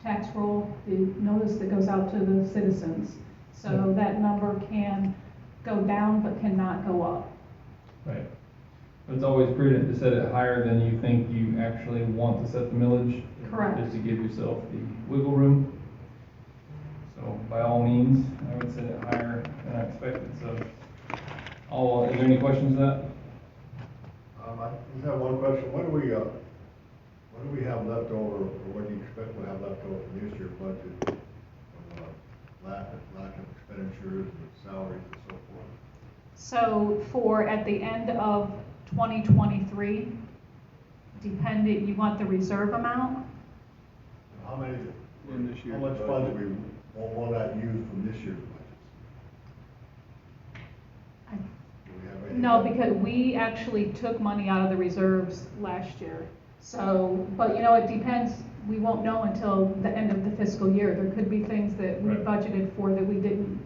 tax roll, the notice that goes out to the citizens. So that number can go down but cannot go up. Right. But it's always prudent to set it higher than you think you actually want to set the millage. Correct. Just to give yourself the wiggle room. So by all means, I would set it higher than I expected, so. Is there any questions to that? I just have one question. What do we have left over, or what do you expect we'll have left over from this year's budget? From lack of expenditures and salaries and so forth? So for at the end of 2023, depending, you want the reserve amount? How many, In this how year's much budget. funds we will not use from this year's budget? I- Do we have any? No, because we actually took money out of the reserves last year. So, but it depends, we won't know until the end of the fiscal year. There could be things that we Right. budgeted for that we didn't,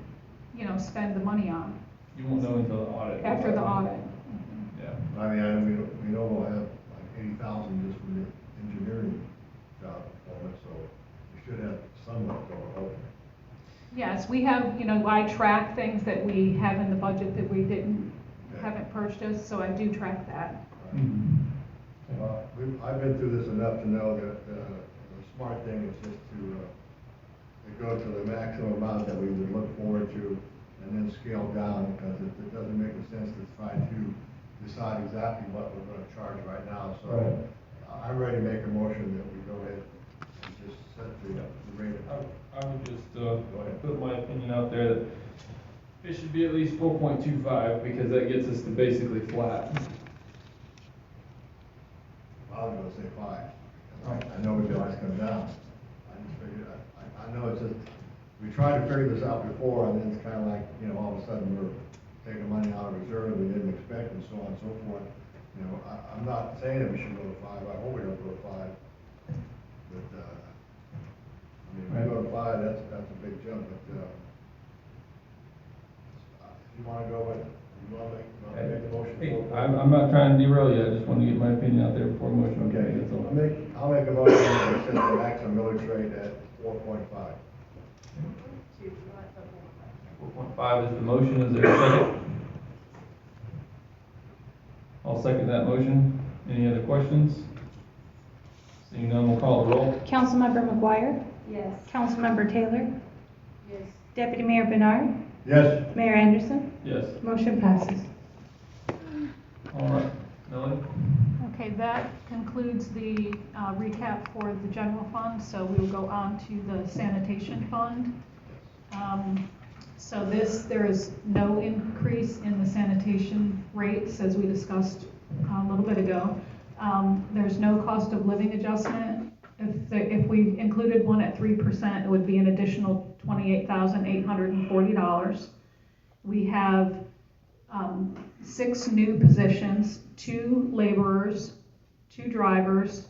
spend the money on You won't know until the audit. after the audit. Yeah. I mean, we know we'll have like 80,000 just from the engineering job performance, so we should have some left over, hopefully. Yes, we have, I track things that we have in the budget that we Okay. haven't purchased, so I do track that. Mhm. I've been through this enough to know that the smart thing is just to go to the maximum amount that we would look forward to and then scale down, because it doesn't make any sense to try to decide exactly what we're going to charge right now. So Right. I'm ready to make a motion that we go ahead and just set the rate it? I would just, Go ahead. put my opinion out there that it should be at least 4.25, because that gets us to basically flat. I was gonna say 5. I know we always come down. I just figured, I know it's just, we tried to figure this out before, and then it's kinda like, you know, all of a sudden we're taking money out of reserve we didn't expect, and so on and so forth. You know, I'm not saying that we should go to 5, I hope we don't go to 5. But, I mean, if we go to 5, that's a big jump, but, if you wanna go with, you wanna make the motion? Hey, for- I'm not trying to derail you, I just want to get my opinion out there before motion. Okay, That's all. I'll make a motion to set the maximum millage rate at 4.5. 4.5 is the motion, is there a second? I'll second that motion. Any other questions? Seeing none, we'll call the roll. Councilmember McGuire? Yes. Councilmember Taylor? Yes. Deputy Mayor Bernard? Yes. Mayor Anderson? Yes. Motion passes. All right, Melanie? Okay, that concludes the recap for the general fund, so we will go on to the sanitation fund. So there is no increase in the sanitation rates, as we discussed a little bit ago. There's no cost of living adjustment. If we included one at 3%, it would be an additional $28,840. We have 6 new positions, 2 laborers, 2 drivers,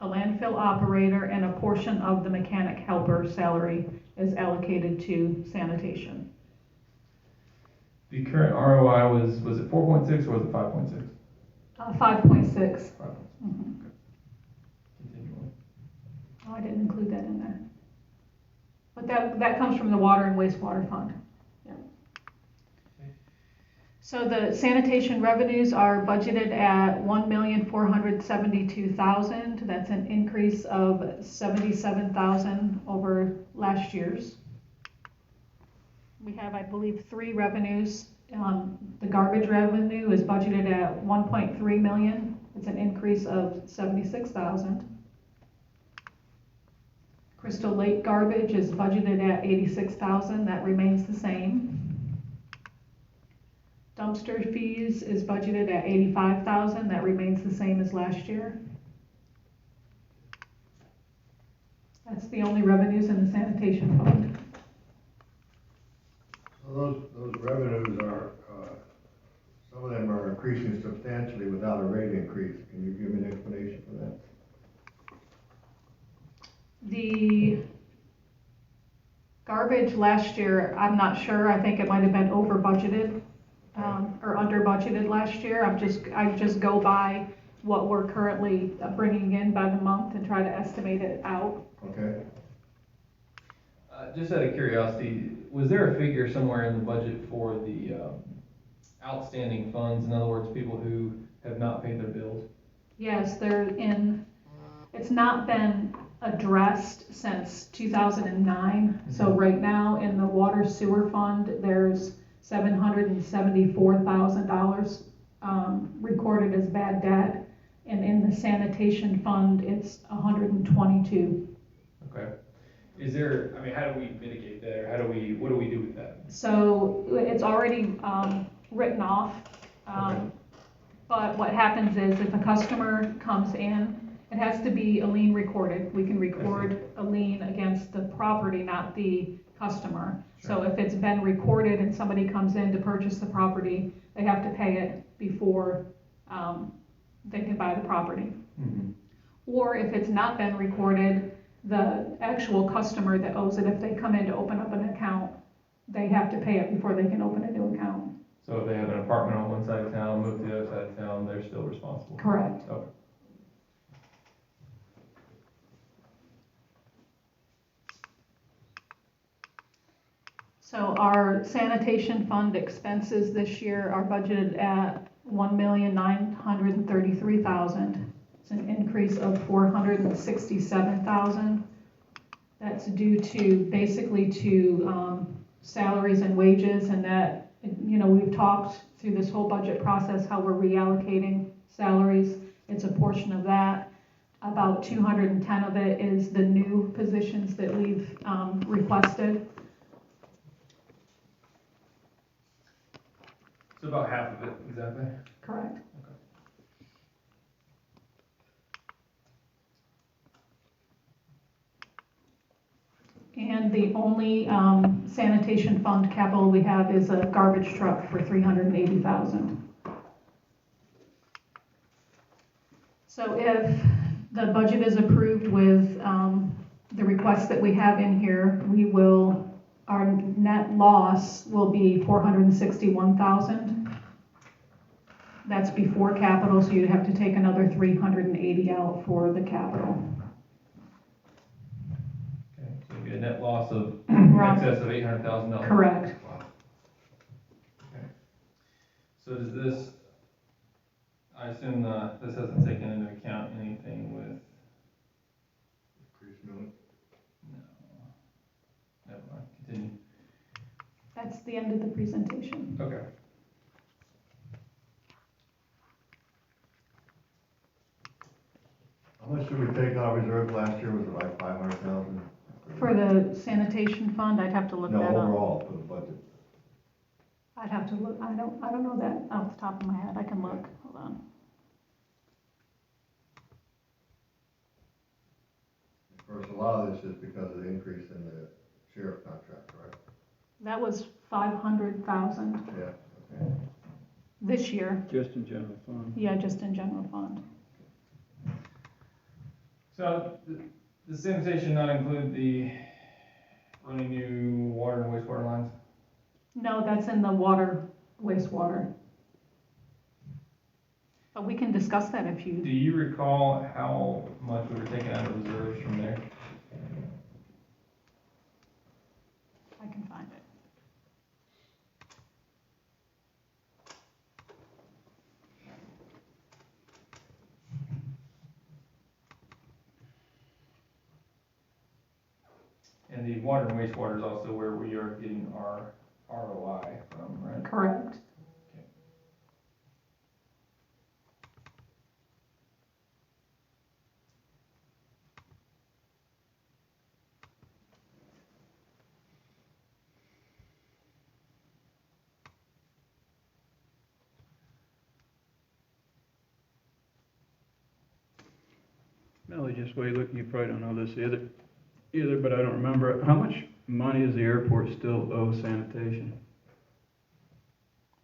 a landfill operator, and a portion of the mechanic helper salary is allocated to sanitation. The current ROI was it 4.6 or was it 5.6? 5.6. Continue on. Oh, I didn't include that in there. But that comes from the water and wastewater fund. Yeah. So the sanitation revenues are budgeted at $1,472,000. That's an increase of $77,000 over last year's. We have, I believe, 3 revenues. The garbage revenue is budgeted at $1.3 million. It's an increase of $76,000. Crystal Lake garbage is budgeted at $86,000. That remains the same. Dumpster fees is budgeted at $85,000. That remains the same as last year. That's the only revenues in the sanitation fund. So those revenues are, some of them are increasing substantially without a rate increase. Can you give me an explanation for that? The garbage last year, I'm not sure. I think it might have been over budgeted or under budgeted last year. I just go by what we're currently bringing in by the month and try to estimate it out. Okay. Just out of curiosity, was there a figure somewhere in the budget for the outstanding funds? In other words, people who have not paid their bills? Yes, it's not been addressed since 2009. So right now in the water sewer fund, there's $774,000 recorded as bad debt. And in the sanitation fund, it's 122. Okay. Is there, I mean, how do we mitigate that, or what do we do with that? So it's already written off. Okay. But what happens is if a customer comes in, it has to be a lien recorded. We can record a lien against the property, not the customer. So if it's been recorded and somebody comes in to purchase the property, they have to pay it before they can buy the property. Mm-hmm. Or if it's not been recorded, the actual customer that owes it, if they come in to open up an account, they have to pay it before they can open a new account. So if they have an apartment on one side of town, move to the other side of town, they're still responsible? Correct. Okay. So our sanitation fund expenses this year are budgeted at $1,933,000. It's an increase of $467,000. That's due to basically to salaries and wages, and that, you know, we've talked through this whole budget process how we're reallocating salaries. It's a portion of that. About 210 of it is the new positions that we've requested. So about half of it, exactly? Correct. And the only sanitation fund capital we have is a garbage truck for $380,000. So if the budget is approved with the requests that we have in here, our net loss will be $461,000. That's before capital, so you'd have to take another $380 out for the capital. Okay, so it'd be a net loss of Right. excess of $800,000. Correct. Wow. Okay. So does this, I assume this hasn't taken into account anything with, Increased milling. no, never mind, continue. That's the end of the presentation. Okay. How much did we take out of reserve last year? Was it like 500,000? For the sanitation fund, I'd have to look No, that up. overall for the budget. I'd have to look, I don't know that off the top of my head. I can look, hold on. Of course, a lot of this is because of the increase in the sheriff contract, right? That was 500,000 Yeah, okay. this year. Just in general fund. Yeah, just in general fund. So, the sanitation not include the running new water and wastewater lines? No, that's in the water, wastewater. But we can discuss that if Do you, you recall how much we were taking out of reserves from there? I can find it. And the water and wastewater is also where we are getting our ROI from, right? Correct. Melly, just wait, look, you probably don't know this either, but I don't remember. How much money does the airport still owe sanitation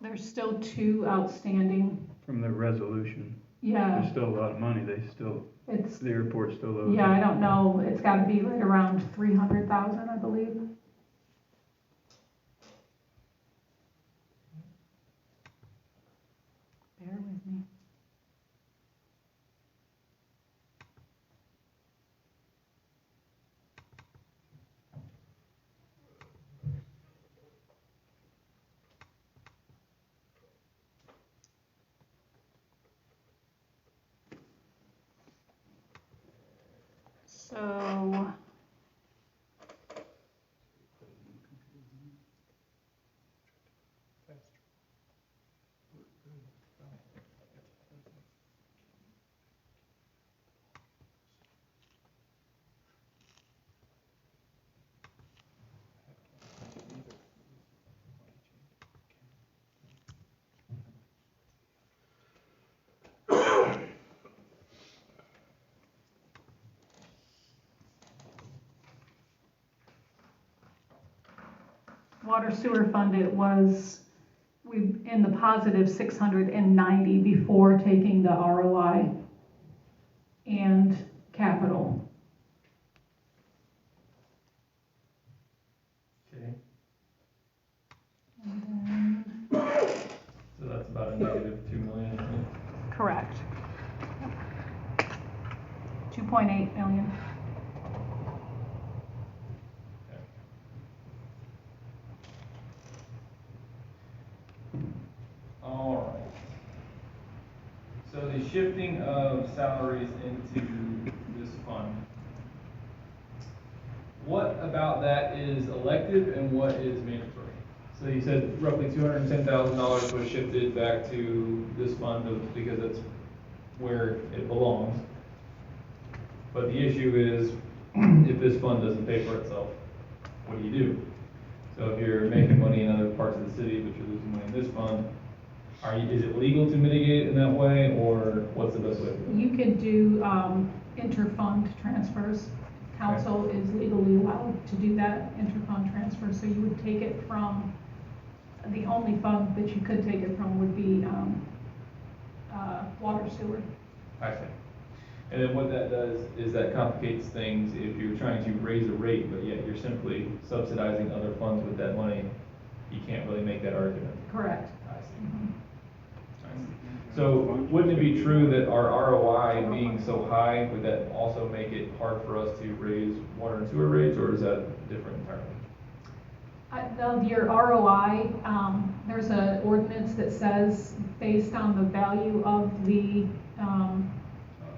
There's still 2 outstanding. from the resolution? Yeah, There's still a lot of money, it's, the airport still owes. yeah, I don't know. It's gotta be right around 300,000, I believe. Bear with me. So, water sewer fund, it was, we, in the positive 690 before taking the ROI and capital. Okay, And then, so that's about a negative 2 million, I think. correct. 2.8 million. All right. So the shifting of salaries into this fund, what about that is elective and what is mandatory? So you said roughly $210,000 was shifted back to this fund because that's where it belongs. But the issue is, if this fund doesn't pay for itself, what do you do? So if you're making money in other parts of the city, but you're losing money in this fund, is it legal to mitigate in that way, or what's the best way to do it? You can do inter-fund transfers. Council is legally allowed to do that, inter-fund transfer. So you would take it from, the only fund that you could take it from would be water sewer. I see. And then what that does is that complicates things if you're trying to raise a rate, but yet you're simply subsidizing other funds with that money. You can't really make that argument. Correct. I see. I see. So wouldn't it be true that our ROI being so high, would that also make it hard for us to raise water and sewer rates, or is that different entirely? Your ROI, there's an ordinance that says based on the value of the,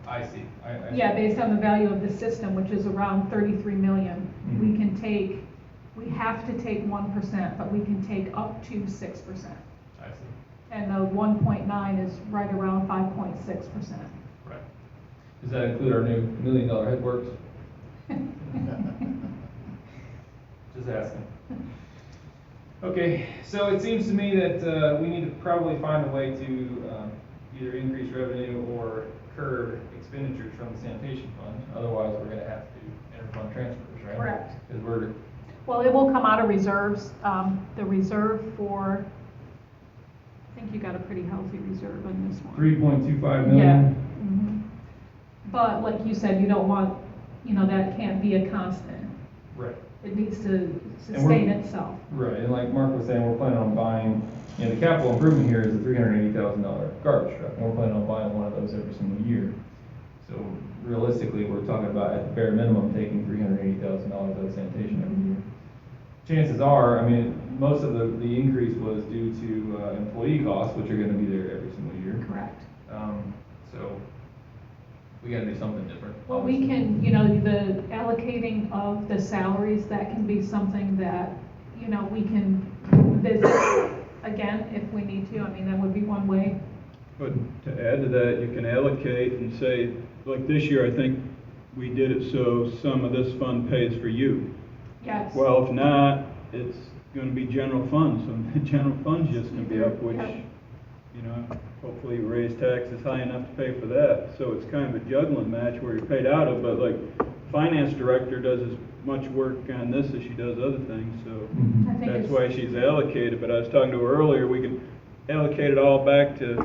I see. I see. yeah, based on the value of the system, which is around 33 million, we have to take 1%, but we can take up to 6%. I see. And the 1.9 is right around 5.6%. Right. Does that include our new $1 million headworks? Just asking. Okay, so it seems to me that we need to probably find a way to either increase revenue or curb expenditures from the sanitation fund. Otherwise, we're going to have to do inter-fund transfers, right? Correct. Because Well, it will come out of reserves. The reserve for, I think you got a pretty healthy reserve on this one. 3.25 million. Yeah. But like you said, you don't want, that can't be a constant. Right. It needs to sustain itself. Right, and like Mark was saying, we're planning on buying, the capital improvement here is a $380,000 garbage truck, and we're planning on buying one of those every single year. So realistically, we're talking about at the bare minimum taking $380,000 out of sanitation every year. Chances are, most of the increase was due to employee costs, which are going to be there every single year. Correct. So we got to do something different. Well, we can, the allocating of the salaries, that can be something that, we can visit again if we need to. That would be one way. But to add to that, you can allocate and say, like this year, I think we did it so some of this fund pays for you. Yes. Well, if not, it's going to be general funds, so the general fund's just going to be up, which, Yep. hopefully you raise taxes high enough to pay for that. So it's kind of a juggling match where you're paid out of, but like finance director does as much work on this as she does other things, so I think that's it's- why she's allocated. But I was talking to her earlier, we could allocate it all back to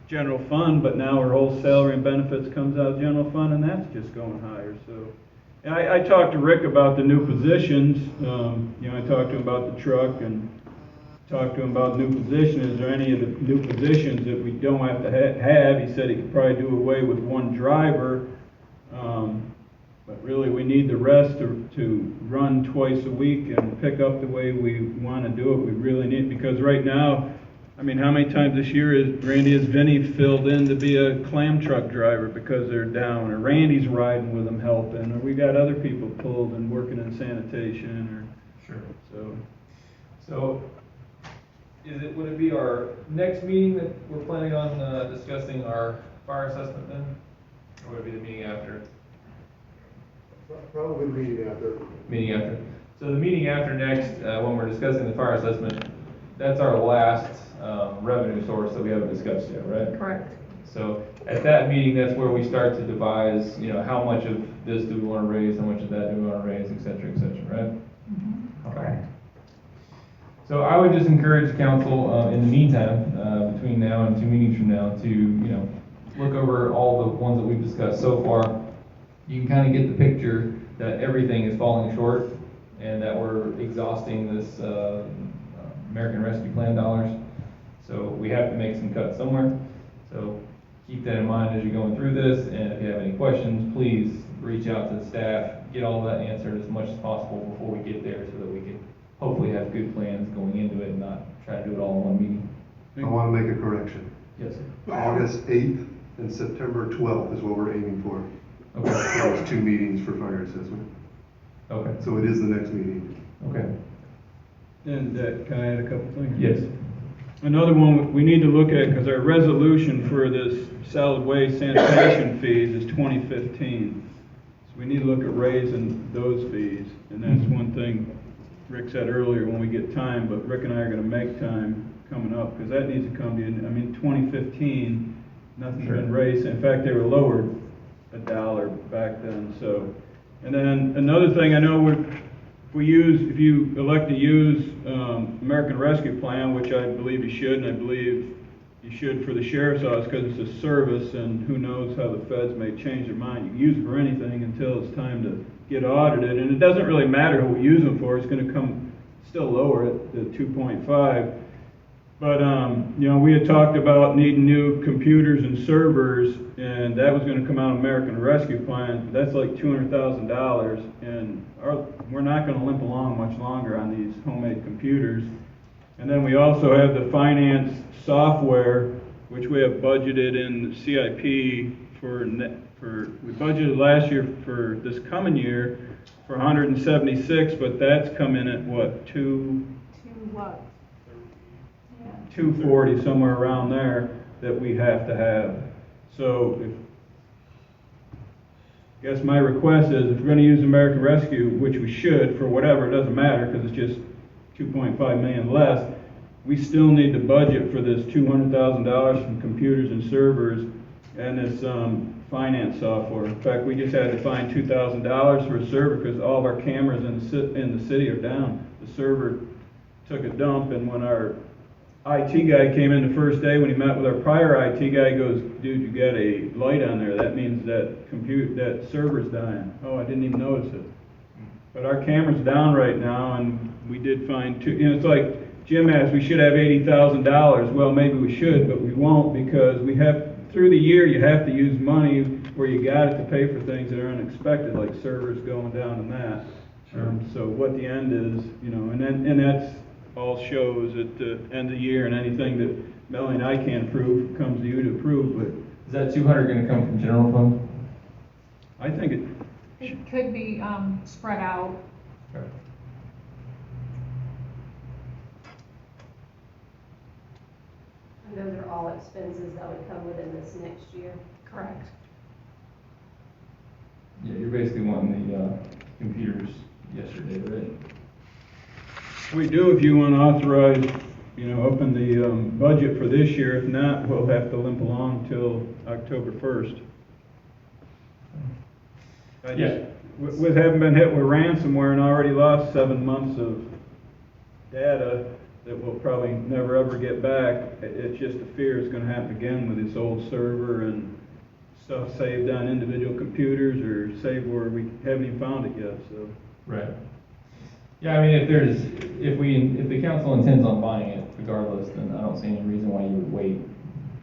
general fund, but now her whole salary and benefits comes out of general fund, and that's just going higher, so. And I talked to Rick about the new positions, I talked to him about the truck and talked to him about new positions. Is there any of the new positions that we don't have to have? He said he could probably do away with one driver, but really we need the rest to run twice a week and pick up the way we want to do it. We really need, because right now, how many times this year has Vinny filled in to be a clam truck driver because they're down, or Randy's riding with them helping, or we got other people pulled and working in sanitation, or. Sure. So, Would it be our next meeting that we're planning on discussing our fire assessment then? Or would it be the meeting after? Probably meeting after. Meeting after. So the meeting after next, when we're discussing the fire assessment, that's our last revenue source that we haven't discussed yet, right? Correct. So at that meeting, that's where we start to devise, how much of this do we want to raise, how much of that do we want to raise, et cetera, right? Correct. So I would just encourage council, in the meantime, between now and 2 meetings from now, to, look over all the ones that we've discussed so far. You can kind of get the picture that everything is falling short and that we're exhausting this American Rescue Plan dollars. So we have to make some cuts somewhere. So keep that in mind as you're going through this, and if you have any questions, please reach out to the staff, get all that answered as much as possible before we get there so that we can hopefully have good plans going into it and not try to do it all in one meeting. I want to make a correction. Yes, sir. August 8th and September 12th is what we're aiming for. Okay. Those 2 meetings for fire assessment. Okay. So it is the next meeting. Okay. and can I add a couple things? Yes. Another one we need to look at, because our resolution for this solid waste sanitation fees is 2015. we need to look at raising those fees. And that's one thing Rick said earlier, when we get time, but Rick and I are gonna make time coming up, because that needs to come to you. I mean, 2015, nothing's been raised. In fact, they were lowered $1 back then, so. And then another thing, I know if you elect to use American Rescue Plan, which I believe you should, and I believe you should for the sheriff's office, because it's a service, and who knows how the feds may change their mind. You can use it for anything until it's time to get audited, and it doesn't really matter who we use them for. It's gonna come still lower at the 2.5. But, you know, we had talked about needing new computers and servers, and that was gonna come out of American Rescue Plan. That's like $200,000, and we're not gonna limp along much longer on these homemade computers. And then we also have the finance software, which we have budgeted in the CIP we budgeted last year for this coming year for 176, but that's come in at what, To what? 240, somewhere around there, that we have to have. So I guess my request is, if we're gonna use American Rescue, which we should, for whatever, it doesn't matter, because it's just 2.5 million less, we still need to budget for this $200,000 from computers and servers and this finance software. In fact, we just had to find $2,000 for a server because all of our cameras in the city are down. The server took a dump, and when our IT guy came in the first day, when he met with our prior IT guy, he goes, "Dude, you got a light on there. That means that server's dying." "Oh, I didn't even notice it." But our camera's down right now, and we did find two. You know, it's like Jim asked, we should have $80,000. Well, maybe we should, but we won't, because we have, through the year, you have to use money where you got it to pay for things that are unexpected, like servers going down and that. So what the end is, you know, and that's all shows at the end of the year, and anything that Melanie and I can't approve comes to you to approve. But Is that 200 gonna come from general fund? I think It could be spread out. Okay. And those are all expenses that would come within this next year. Correct. Yeah, you're basically wanting the computers yesterday, right? we do, if you want to authorize, you know, open the budget for this year. If not, we'll have to limp along till October 1st. With having been hit with ransomware and already lost 7 months of data that we'll probably never ever get back, it's just a fear it's going to happen again with this old server and stuff saved on individual computers or saved where we haven't even found it yet. So. Right. Yeah, I mean, if the council intends on buying it regardless, then I don't see any reason why you would wait. You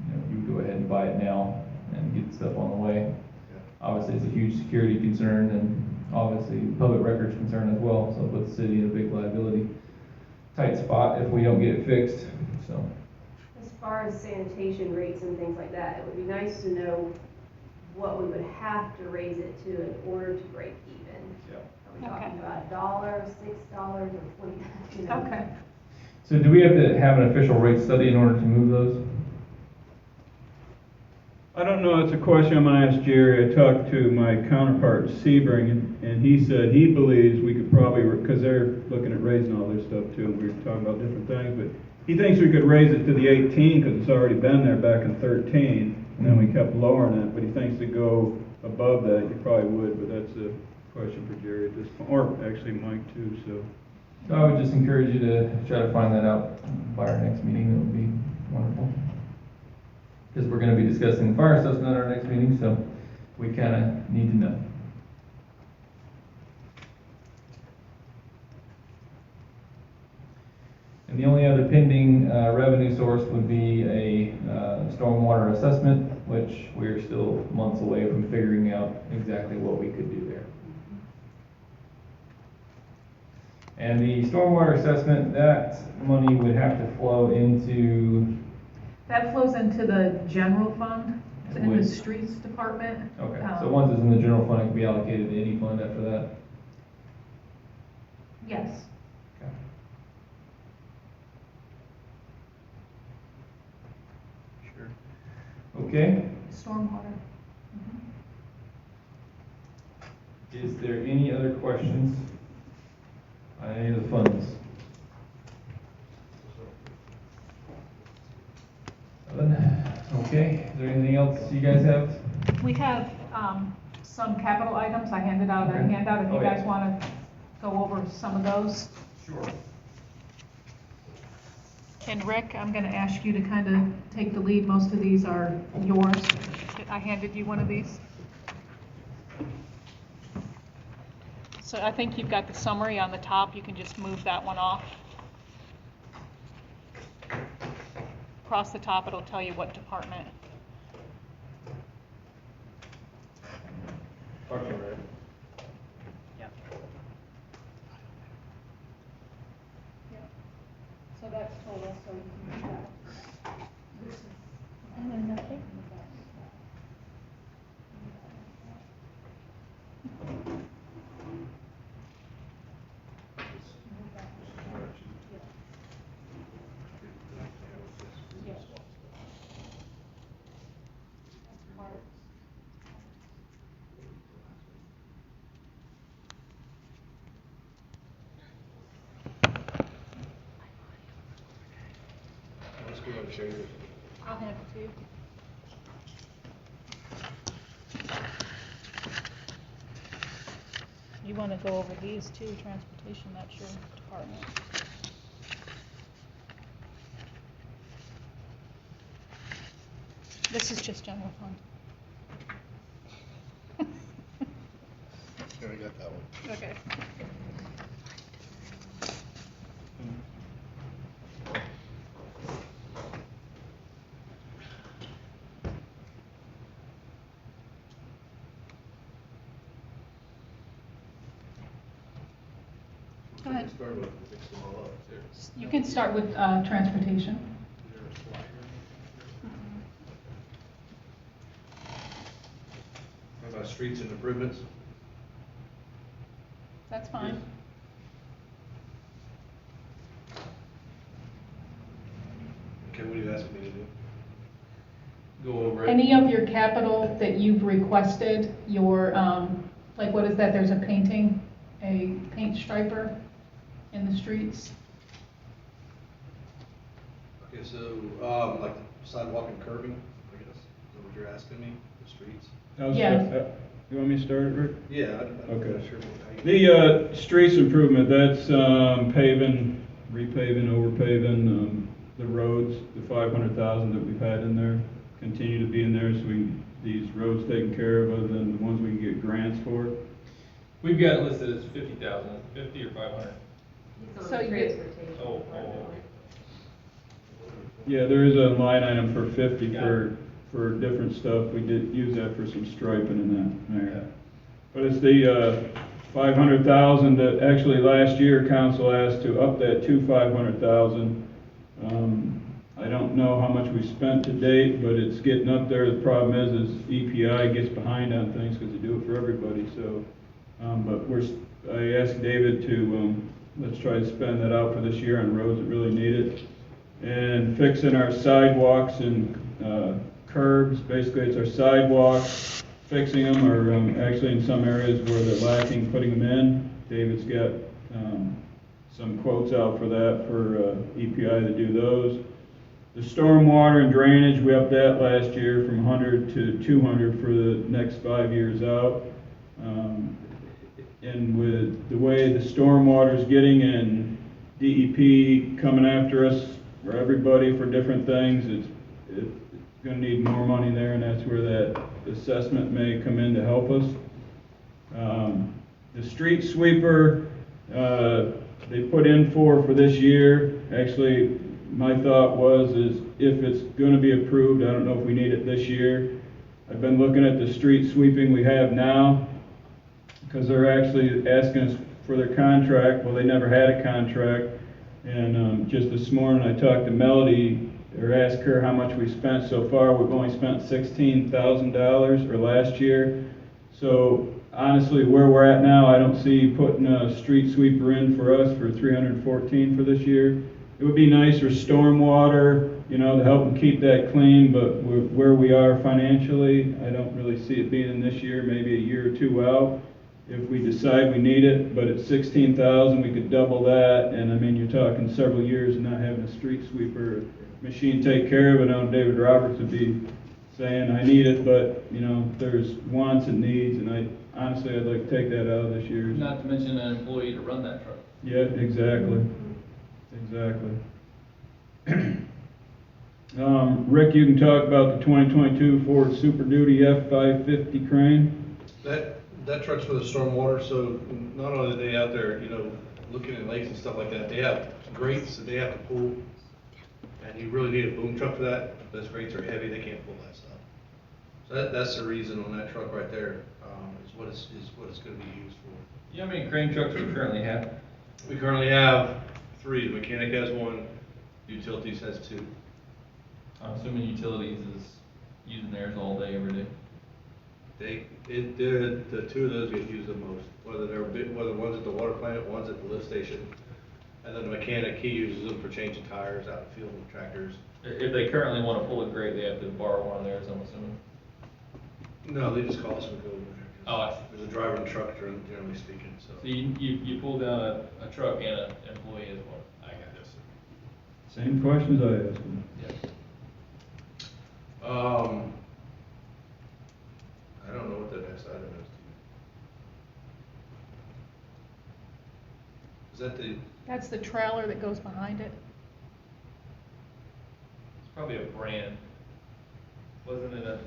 know, you would go ahead and buy it now and get stuff on the way. Obviously, it's a huge security concern and obviously public records concern as well, so it puts the city in a big liability tight spot if we don't get it fixed, so. As far as sanitation rates and things like that, it would be nice to know what we would have to raise it to in order to break even. Yeah. Are we talking about $1, $6, or $20? You know? Okay. So do we have to have an official rate study in order to move those? I don't know, it's a question I'm gonna ask Jerry. I talked to my counterpart in Sebring, and he said he believes we could probably, because they're looking at raising all their stuff too, and we were talking about different things, but he thinks we could raise it to the 18, because it's already been there back in 13, and then we kept lowering it, but he thinks to go above that, you probably would, but that's a question for Jerry at this point, or actually Mike too, so. So I would just encourage you to try to find that out by our next meeting. That would be wonderful. Because we're going to be discussing the fire assessment at our next meeting, so we kind of need to know. And the only other pending revenue source would be a stormwater assessment, which we're still months away from figuring out exactly what we could do there. And the stormwater assessment, that money would have to flow into... That flows into the general fund, it's in the Would. streets department. Okay, so once it's in the general fund, it can be allocated to any fund after that? Yes. Okay. Sure. Okay. Stormwater. Is there any other questions on any of the funds? Okay, is there anything else you guys have? We have some capital items. I handed out a Okay. handout if you Oh, yeah. guys want to go over some of those. Sure. And Rick, I'm going to ask you to kind of take the lead. Most of these are yours. I handed you one of these. So I think you've got the summary on the top. You can just move that one off. Across the top, it'll tell you what department. Okay, right. Yep. Yep. So that's total, so you can move that. This is- And then nothing. Let's go ahead and share yours. I'll hand it to you. You want to go over these too, transportation, that's your department. This is just general fund. Yeah, I got that one. Okay. Go ahead. Start with, mix them all up. There. You can start with transportation. Is there a slide or anything? What about streets and improvements? That's fine. Okay, what are you asking me to do? Go over it. Any of your capital that you've requested, your, like what is that, there's a painting, a paint striper in the streets? Okay, so, like sidewalk and curbing, I guess, is that what you're asking me, the streets? Yeah. You want me to start it, Rick? Yeah, I'm Okay. not sure how you. The streets improvement, that's paving, repaving, overpaving, the roads, the 500,000 that we've had in there, continue to be in there, so these roads taken care of, other than the ones we can get grants for. We've got it listed as 50,000, 50 or 500? So you get, Oh. Yeah, there is a line item for 50 for different stuff. We did use that for some striping and that there. But it's the 500,000 that actually last year council asked to up that to 500,000. I don't know how much we spent to date, but it's getting up there. The problem is EPI gets behind on things because they do it for everybody. So, but I asked David to let's try to spend that out for this year on roads that really need it, and fixing our sidewalks and curbs. Basically, it's our sidewalks, fixing them, or actually in some areas where they're lacking, putting them in. David's got some quotes out for that for EPI to do those. The stormwater and drainage, we upped that last year from 100 to 200 for the next 5 years out. And with the way the stormwater's getting and DEP coming after us for everybody for different things, it's going to need more money there, and that's where that assessment may come in to help us. The street sweeper, they put in for this year. Actually, my thought is if it's going to be approved, I don't know if we need it this year. I've been looking at the street sweeping we have now, because they're actually asking us for their contract. Well, they never had a contract. And just this morning I talked to Melody, or asked her how much we spent so far. We've only spent $16,000 for last year. So honestly, where we're at now, I don't see putting a street sweeper in for us for $314 for this year. It would be nice for stormwater, to help them keep that clean, but where we are financially, I don't really see it being in this year, maybe a year or two out. if we decide we need it, but at 16,000, we could double that, and I mean, you're talking several years of not having a street sweeper machine take care of it. I know David Roberts would be saying, I need it, but, you know, there's wants and needs, and honestly, I'd like to take that out of this year's. Not to mention an employee to run that truck. Yeah, exactly. Rick, you can talk about the 2022 Ford Super Duty F-550 crane. That truck's for the stormwater, so not only are they out there, you know, looking at lakes and stuff like that, they have grates that they have to pull, and you really need a boom truck for that. Those grates are heavy, they can't pull that stuff. So that's the reason on that truck right there, is what it's gonna be used for. You know how many crane trucks we currently have? We currently have 3, the mechanic has 1, utilities has 2. I'm assuming utilities is using theirs all day, every day. The 2 of those get used the most, whether one's at the water plant, one's at the lift station. And then the mechanic, he uses them for changing tires out in the field with tractors. If they currently want to pull a grate, they have to borrow one of theirs, I'm assuming. No, they just call us and go over there. Oh, I see. There's a driver and truck, generally speaking, so. So you pull down a truck and an employee as well? I got this. Same questions I asked him. Yes. I don't know what the next item is. Is that the, That's the trailer that goes behind it. It's probably a brand. Wasn't it a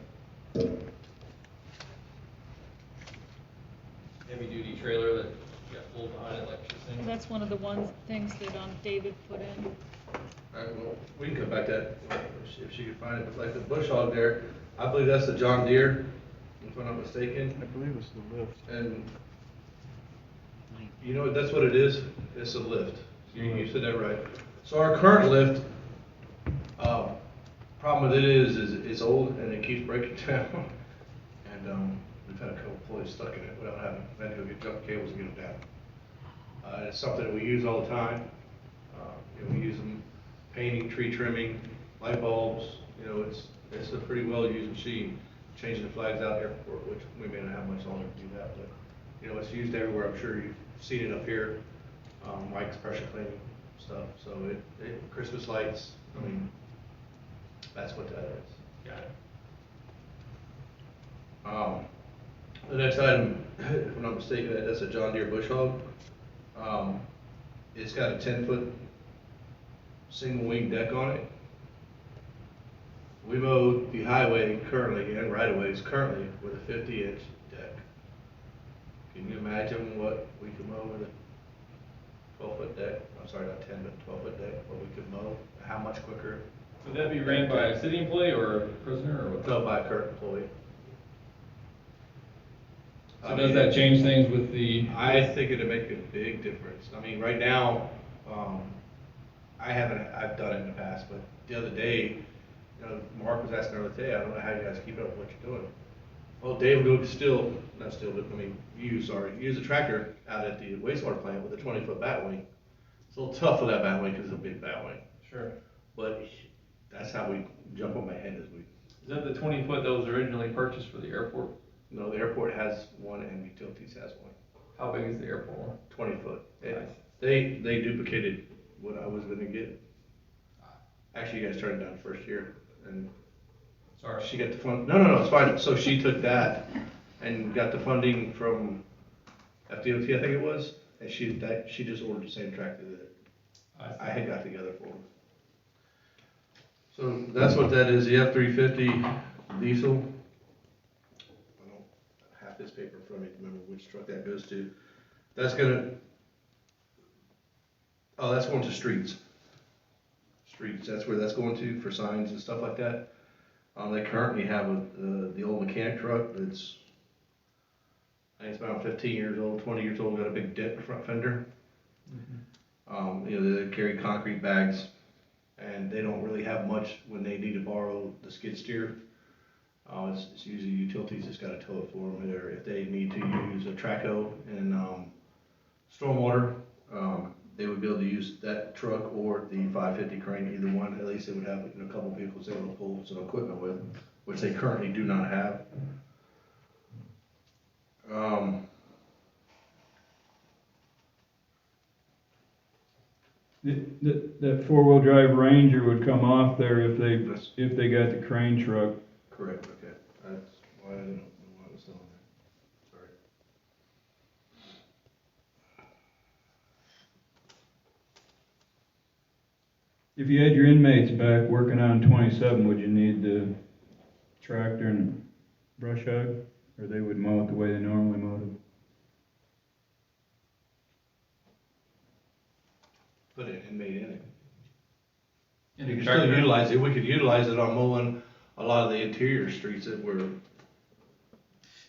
heavy duty trailer that got pulled behind it like she's saying? That's one of the things that David put in. well, we can come back to that if she can find it, but like the bush hog there, I believe that's the John Deere, if I'm not mistaken. I believe it's the lift. And you know, that's what it is, it's a lift. You said that right. So our current lift, problem with it is it's old and it keeps breaking down. And we've had a couple employees stuck in it without having to go get jump cables and get them down. It's something that we use all the time. We use them painting, tree trimming, light bulbs. You know, it's a pretty well used machine. Changing the flags out at the airport, which we may not have much longer to do that, but you know, it's used everywhere. I'm sure you've seen it up here. Mike's pressure cleaning stuff. So Christmas lights. I mean, that's what that is. Got it. The next item, if I'm not mistaken, that's a John Deere bush hog. It's got a 10-foot single wing deck on it. We mow the highway currently and right of ways currently with a 50-inch deck. Can you imagine what we could mow with a 12-foot deck? I'm sorry, not 10, but 12-foot deck. What we could mow? How much quicker? Would that be ran by a city employee or a prisoner or what? No, by a current employee. So does that change things with the? I think it'd make a big difference. I mean, right now, I've done it in the past, but the other day, you know, Mark was asking the other day, I don't know how you guys keep up with what you're doing. Well, Dave would use a tractor out at the wastewater plant with a 20-foot bat wing. It's a little tough with that bat wing because it's a big bat wing. Sure. But that's how we jump on my head as we. Is that the 20-foot that was originally purchased for the airport? No, the airport has one and utilities has one. How big is the airport one? 20 foot. Nice. They duplicated what I was gonna get. Actually, you guys turned it down first year, and Sorry. she got the fund. No, it's fine. So she took that and got the funding from FDOT, I think it was, and she just ordered the same tractor that I had got together for them. So that's what that is. The F-350 diesel. I don't have this paper in front of me to remember which truck that goes to. That's going to streets. That's where that's going to for signs and stuff like that. They currently have the old mechanic truck that's, I think it's about 15 years old, 20 years old, got a big dent in the front fender. Mm-hmm. You know, they carry concrete bags, and they don't really have much when they need to borrow the skid steer. It's usually utilities that's got to tow it for them, or if they need to use a track hoe and stormwater, they would be able to use that truck or the 550 crane, either one. At least they would have, you know, a couple vehicles they would pull some equipment with, which they currently do not have. That four-wheel drive Ranger would come off there if Yes. they got the crane truck. Correct, okay. That's why I didn't know why it was still on there. Sorry. If you had your inmates back working on 27, would you need the tractor and brush hog? Or they would mow it the way they normally mowed it? Put an inmate in it. And You the could still tractor- utilize it, we could utilize it on mowing a lot of the interior streets that we're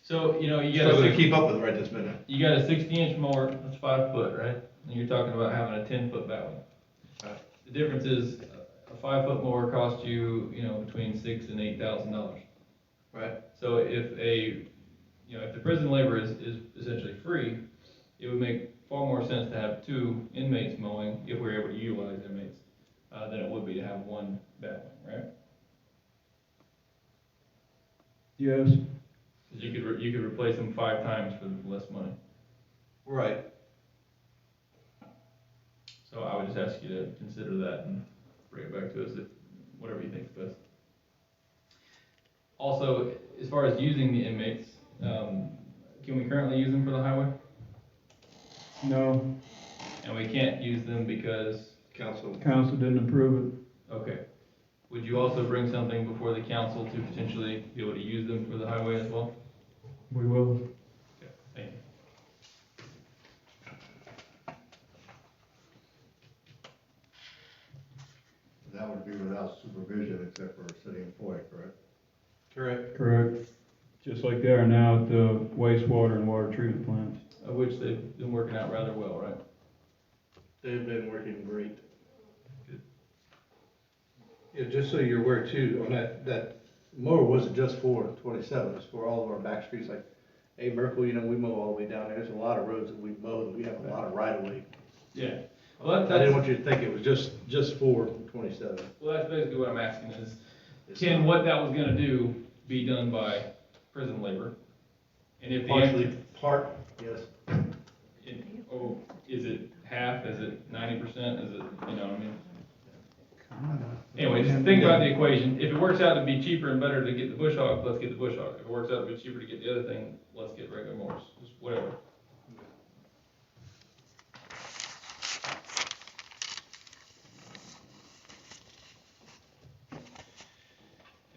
So, you got struggling a to keep up with right this minute. you got a 60-inch mower, that's 5 foot, right? And you're talking about having a 10-foot backhoe. Right. The difference is a 5-foot mower costs you, between $6,000 and $8,000. Right. So if if the prison labor is essentially free, it would make far more sense to have 2 inmates mowing, if we're able to utilize inmates, than it would be to have 1 backhoe, right? Yes. Because you could replace them 5 times for less money. Right. So I would just ask you to consider that and bring it back to us, whatever you think is best. Also, as far as using the inmates, can we currently use them for the highway? No, And we can't use them because, Council. council didn't approve okay. Would you also bring something before the council to potentially be able to use them for the highway as well? it. We will. Okay, thank you. That would be without supervision except for city employee, correct? Correct. Correct. Just like they are now at the wastewater and water treatment plants. Of which they've been working out rather well, right? They've been working great. Good. Yeah, just so you're aware too, on that mower wasn't just for 27, it's for all of our back streets, like, hey, Merkel, we mow all the way down there, there's a lot of roads that we mow, that we have a lot of right of way. Yeah. Well, I didn't want you to think it was just for 27. Well, that's basically what I'm asking is, can what that was gonna do be done by prison labor? And if the answer, Yes. is it half, is it 90%, is it, you know what I mean? Anyway, just think about the equation, if it works out to be cheaper and better to get the bush hog, let's get the bush hog. If it works out to be cheaper to get the other thing, let's get regular mowers, just whatever.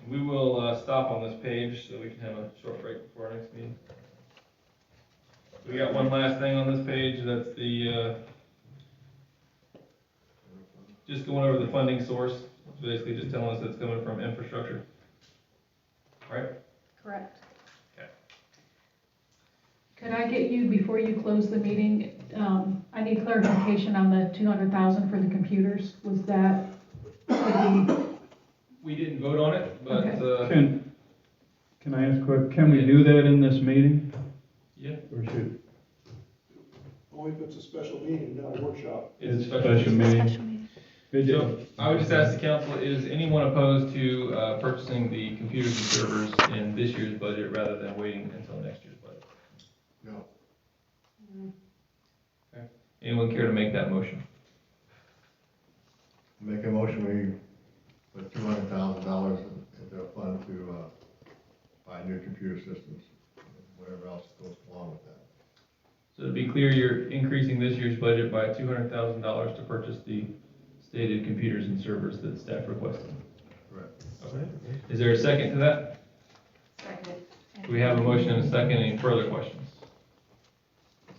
We will stop on this page so we can have a short break before our next meeting. We got one last thing on this page, that's the, just going over the funding source, basically just telling us it's coming from infrastructure. Right? Correct. Okay. Could I get you, before you close the meeting, I need clarification on the 200,000 for the computers. Was that, We didn't vote on it, but, Can I ask quick, can we do that in this meeting? yeah, Or should? Only if it's a special meeting, not a workshop. it's Special meeting. Special meeting. So, I would just ask the council, is anyone opposed to, purchasing the computers and servers in this year's budget rather than waiting until next year's budget? No. Okay. Anyone care to make that motion? Make a motion, we put $200,000 into a fund to, buy new computer systems, whatever else goes along with that. So to be clear, you're increasing this year's budget by $200,000 to purchase the stated computers and servers that staff requested. Correct. Okay. Is there a second to that? Second. Do we have a motion and a second? Any further questions?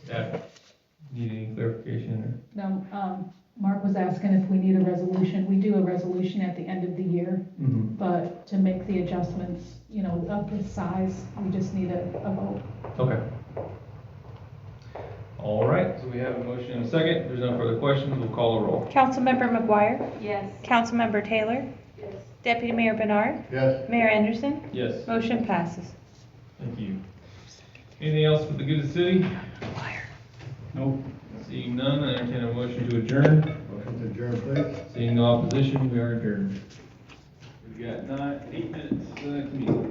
Staff, need any clarification no, Mark was asking if we need a resolution. We do a resolution at the end of the year, but to make the adjustments, of this size, we just need a vote. or? Okay. All right, so we have a motion and a second. If there's no further questions, we'll call a roll. Councilmember McGuire? Yes. Councilmember Taylor? Yes. Deputy Mayor Bernard? Yes. Mayor Anderson? Yes, Motion passes. thank you. Anything else for the good of the city? Nope. Seeing none, I entertain a motion to adjourn. Motion to adjourn, please. Seeing no opposition, we are adjourned. We got 8 minutes to meeting.